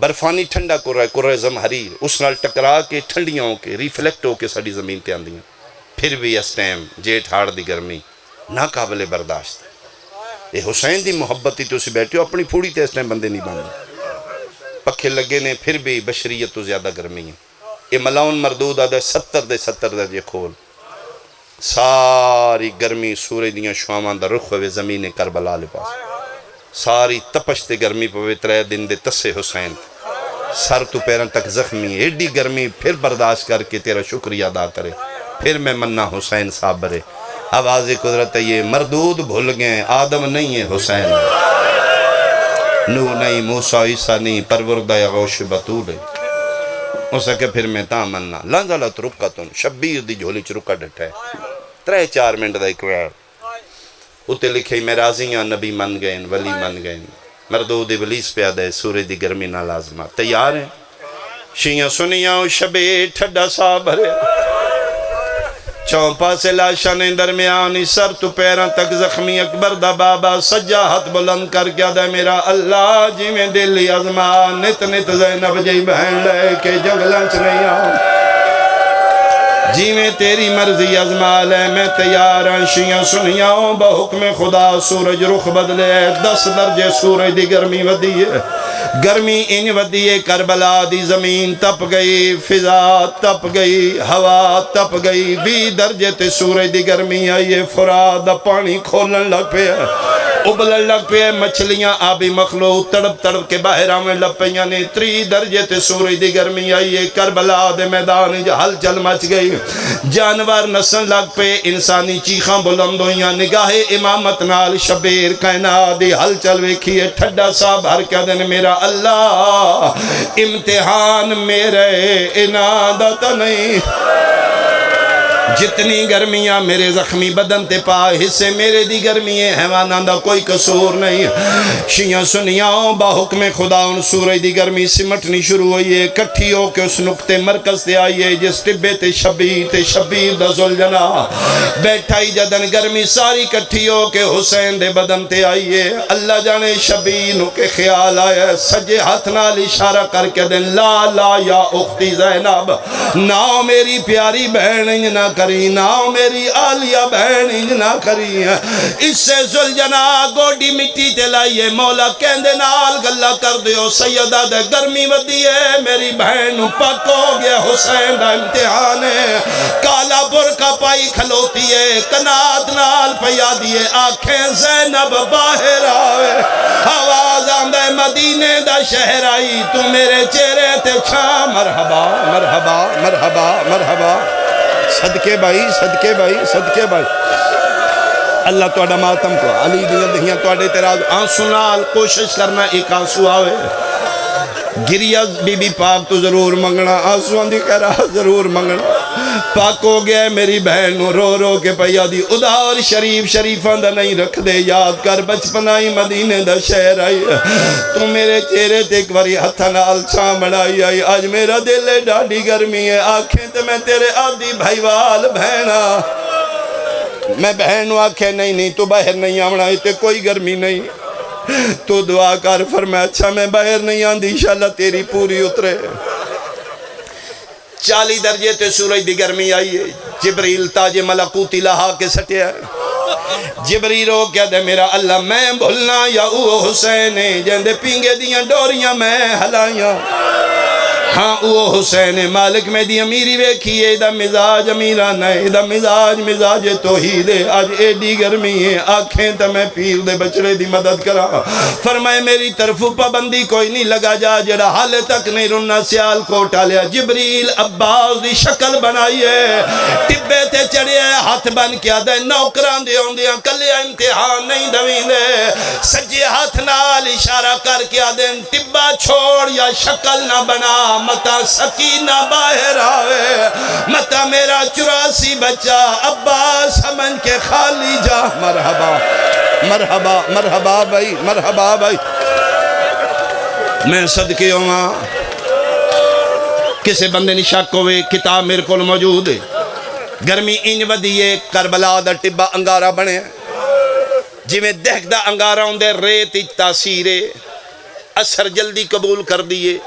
برفانی ٹھنڈا کر رہا ہے، کر رہا ہے زمہریر، اس نال ٹکرا کے ٹھنڈیاں ہو کے ریفلیکٹ ہو کے ساڑی زمین تے آندیاں، پھر بھی اس ٹائم جیٹھ ہاڑ دی گرمی ناقابل برداشت ہے۔ یہ حسین دی محبت ہی تو اسی بیٹھے ہو، اپنی پھوڑی تے اس ٹائم بندے نہیں باندھے، پکھے لگے نے پھر بھی بشریت تو زیادہ گرمی ہے۔ یہ ملعون مردود آدھا 70 درجے کھول، ساری گرمی سورج دیاں شوامان دا رخ ہوئے زمین کربلا لے پاس، ساری تپش تے گرمی پوے 3 دن دے تسے حسین، سر تو پیرن تک زخمی، ایڈی گرمی پھر برداشت کر کے تیرا شکریہ ادا کرے، پھر میں مننا حسین صابرے۔ آواز قدرت ہے یہ مردود بھول گئے، آدم نہیں ہے حسین، نو نہیں، موسیٰ عیسیٰ نہیں، پروردہ غوش بطول ہے۔ ہو سکے پھر میں تاں مننا لانزالت رکتن، شبیر دی جھولی چ رکا ڈٹھا ہے، 3-4 منٹ دا ایک ویار اتے لکھے میں راضیاں نبی من گئے ولی من گئے، مردود ابلیس پیادہ ہے سورج دی گرمی نہ لازمہ۔ تیار ہیں شیعہ سنیاں شبے ٹھڈا سا بھرے، چوپا سے لاشاں نے درمیانی سر تو پیران تک زخمی، اکبر دا بابا سجا ہاتھ بلند کر کیا دے میرا اللہ جی میں دلی ازمان، نت نت زینب جی بہن لے کے جنگلانچ نہیں آؤں، جی میں تیری مرضی ازمال ہے میں تیار ہیں۔ شیعہ سنیاں بحکم خدا سورج رخ بدلے، 10 درجے سورج دی گرمی ودی ہے، گرمی ان ودیے کربلا دی زمین تپ گئی فضا تپ گئی ہوا تپ گئی 20 درجے تے سورج دی گرمی آئیے فرات دا پانی کھولن لگ پہ ابلن لگ پہ مچھلیاں آبی مخلوق تڑپ تڑپ کے باہر آمیں لگ پہیاں نے 30 درجے تے سورج دی گرمی آئیے کربلا دے میدان ہل چل مچ گئی جانور نسن لگ پہ انسانی چیخاں بلند ہویاں نگاہ امامت نال شبیر کائنات دی ہل چل ویکھیے ٹھڈا سا بھر کے دن میرا اللہ امتحان میرے انادت نہیں جتنی گرمیاں میرے زخمی بدن تے پا حصے میرے دی گرمی ہے حیواناں دا کوئی قصور نہیں شیعہ سنیاں با حکم خدا ان سورج دی گرمی سمٹنی شروع ہوئی ہے کٹھی ہو کے اس نقطے مرکز تے آئی ہے جس ٹبے تے شبیر دا ذوالجنا بیٹھائی جدن گرمی ساری کٹھی ہو کے حسین دے بدن تے آئی ہے اللہ جانے شبیر نو کے خیال آیا ہے سجے ہاتھ نال اشارہ کر کے دن لا لا یا اختی زینب ناؤ میری پیاری بہن نہ کری ناؤ میری آلیہ بہن انج نہ کری اس سے ذوالجنا گوڑی مٹی تے لائیے مولا کہندے نال گلہ کر دیو سیدہ دے گرمی ودی ہے میری بہن پک ہو گیا حسین دا امتحان ہے کالا برکا پائی کھلوتی ہے کنات نال پیا دیے آنکھیں زینب باہر آوے آواز آمدے مدینے دا شہر آئی تو میرے چہرے تے چھا مرحبا مرحبا مرحبا مرحبا صدقے بھائی صدقے بھائی صدقے بھائی اللہ توڑا ماتم کو علی دیاں دہیاں توڑے تیراز آنسو نال کوشش کرنا ایک آنسو آوے گریہ بی بی پاک تو ضرور منگنا آنسو اندھی کہہ رہا ضرور منگنا پاک ہو گئے میری بہن رو رو کے پیا دی ادھار شریفاں دا نہیں رکھ دے یاد کر بچپنائی مدینے دا شہر آئی تو میرے چہرے تے ایک باری ہتھا نال چھام بڑھائی آئی آج میرا دل ہے ڈاڑی گرمی ہے آنکھیں تے میں تیرے آدھی بھائی وال بہنا میں بہن آنکھیں نہیں تو باہر نہیں آمنا تے کوئی گرمی نہیں تو دعا کر فرمایا اچھا میں باہر نہیں آندھی انشاءاللہ تیری پوری اترے 40 درجے تے سورج دی گرمی آئی ہے جبریل تاج ملکوتی لہا کے سٹیا ہے جبریل ہو کیا دے میرا اللہ میں بھولنا یا او حسین جندے پینگے دیاں ڈوریاں میں ہلائیاں ہاں او حسین مالک میں دی امیری ویکھیے دا مزاج امیرانہ ہے دا مزاج توحید ہے آج ایڈی گرمی ہے آنکھیں تا میں پیر دے بچڑے دی مدد کرا فرمائے میری طرف پابندی کوئی نہیں لگا جا جڑا حال تک نہیں رننا سیال کو ٹالیا جبریل عباس دی شکل بنائیے ٹبے تے چڑھے ہاتھ بن کیا دے نوکران دے ہوندیاں کلے امتحان نہیں دوین دے سجے ہاتھ نال اشارہ کر کیا دے ٹبا چھوڑ یا شکل نہ بنا متا سکینہ باہر آوے متا میرا 84 بچہ عباس سمجھ کے خالی جا مرحبا مرحبا مرحبا بھائی مرحبا بھائی میں صدقے ہوں کسے بندے نے شک ہوئے کتاب میرے کو موجود ہے گرمی انج ودیے کربلا دا ٹبا انگارہ بنے جی میں دیکھ دا انگارہ ہوں دے ریت تاثیر اثر جلدی قبول کر دیئے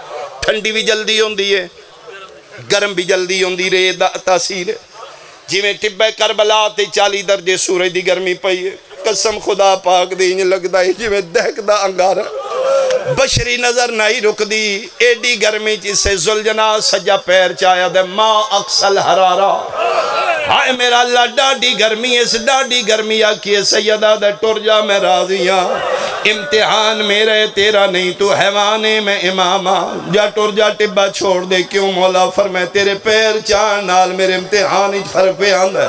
ٹھنڈی بھی جلدی ہوں دیئے گرم بھی جلدی ہوں دی ریت دا تاثیر جی میں ٹبے کربلا تے 40 درجے سورج دی گرمی پئی ہے قسم خدا پاک دی انج لگ دائی جی میں دیکھ دا انگارہ بشری نظر نہیں رک دی ایڈی گرمی جسے ذوالجنا سجا پیر چایا دے ما اقصل حرارہ ہائے میرا اللہ ڈاڑی گرمی اس ڈاڑی گرمی آکیے سیدہ دے ٹر جا میں راضیاں امتحان میرے تیرا نہیں تو حیوانے میں امامہ جا ٹر جا ٹبا چھوڑ دے کیوں مولا فرمائے تیرے پیر چان نال میرے امتحان اچ فرق پہ آندھ ہے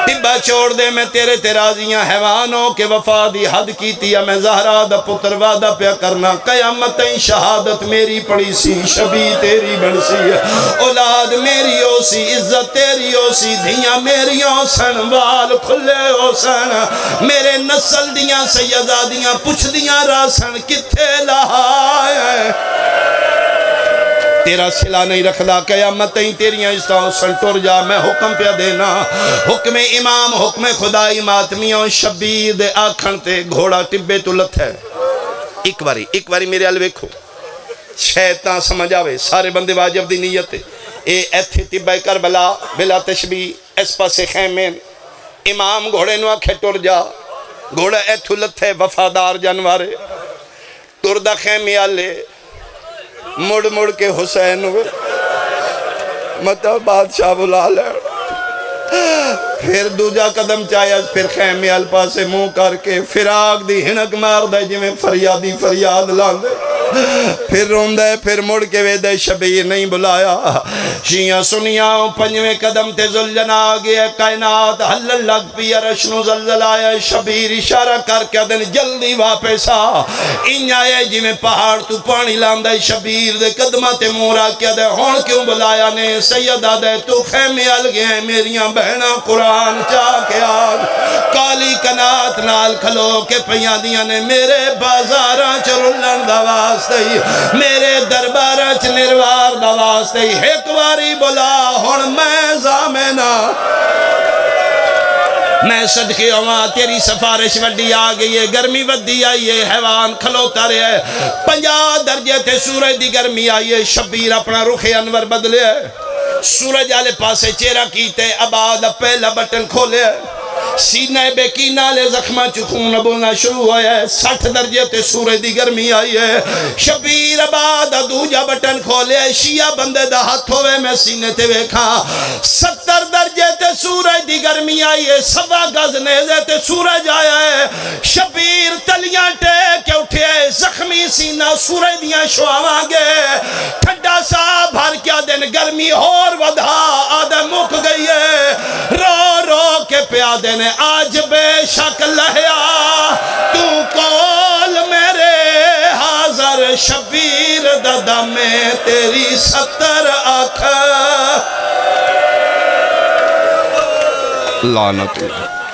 ٹبا چھوڑ دے میں تیرے راضیاں حیوانوں کے وفا دی حد کی تیا میں زہرہ دا پتر وعدہ پہ کرنا قیامتیں شہادت میری پڑی سی شبی تیری بڑھ سی اولاد میری ہو سی عزت تیری ہو سی دھیاں میری ہو سن وال کھلے ہو سن میرے نسل دیاں سیدہ دیاں پچھ دیاں راسن کتھے لہائے تیرا صلہ نہیں رکھدا قیامتیں تیریاں استاؤں سن ٹر جا میں حکم پہ دینا حکم امام حکم خدائی ماتمیوں شبیر دے آکھن تے گھوڑا ٹبے تو لت ہے ایک باری میرے الویکھو شیطان سمجھ آوے سارے بندے واجب دی نیت اے ایتھے طبع کربلا بلا تشبیہ اس پاسے خیمین امام گھوڑے نو آکھے ٹر جا گھوڑا ایتھو لتھے وفادار جانوارے ٹر دا خیمی آلے مڑ مڑ کے حسین ہوئے مطلب بادشاہ بلا لے پھر دوجا قدم چاہیا پھر خیمے الپا سے منہ کر کے فراق دی ہنک مار دے جی میں فریادی فریاد لان دے پھر رون دے پھر مڑ کے وے دے شبیر نہیں بلایا شیعہ سنیاں پنجویں قدم تے زلجنا آگیا کائنات حل لگ پی رشنو زلزل آیا شبیر اشارہ کر کے دن جلدی واپس آ ان آئے جی میں پہاڑ تو پانی لان دے شبیر دے قدمہ تے مورا کیا دے ہون کیوں بلایا نے سیدہ دے تو خیمے ال گئے میریاں بہنہ قرآن چاہ کے آگ کالی کنات نال کھلو کے پیاں دیاں نے میرے بازاراں چرلن دواز میرے دربارہ چنروار دواز تے ایک واری بلا ہون میں زامنہ میں صدقے ہوا تیری سفارش وڈی آگئی ہے گرمی ودی آئی ہے حیوان کھلوتا رہے 50 درجے تے سورج دی گرمی آئی ہے شبیر اپنا رخ انور بدلے سورج آلے پاسے چہرہ کیتے عباد پہلا بٹن کھولے سینہ بیکینہ لے زخمہ چکون بولنا شروع ہویا ہے 60 درجے تے سورج دی گرمی آئی ہے شبیر عباد دوجا بٹن کھولے شیعہ بندے دا ہاتھ ہوئے میں سینے تے ویکھا 70 درجے تے سورج دی گرمی آئی ہے 1.25 گز نیزے تے سورج آیا ہے شبیر تلیاں ٹیک کے اٹھے زخمی سینہ سورج دیاں شعاواں گے ٹھنڈا سا بھر کیا دن گرمی اور ودھا آدھے مک گئی ہے رو رو کے پیادے نے آج بے شک لہیا تو کول میرے حاضر شبیر دادا میں تیری 70 آنکھ لعنت اللہ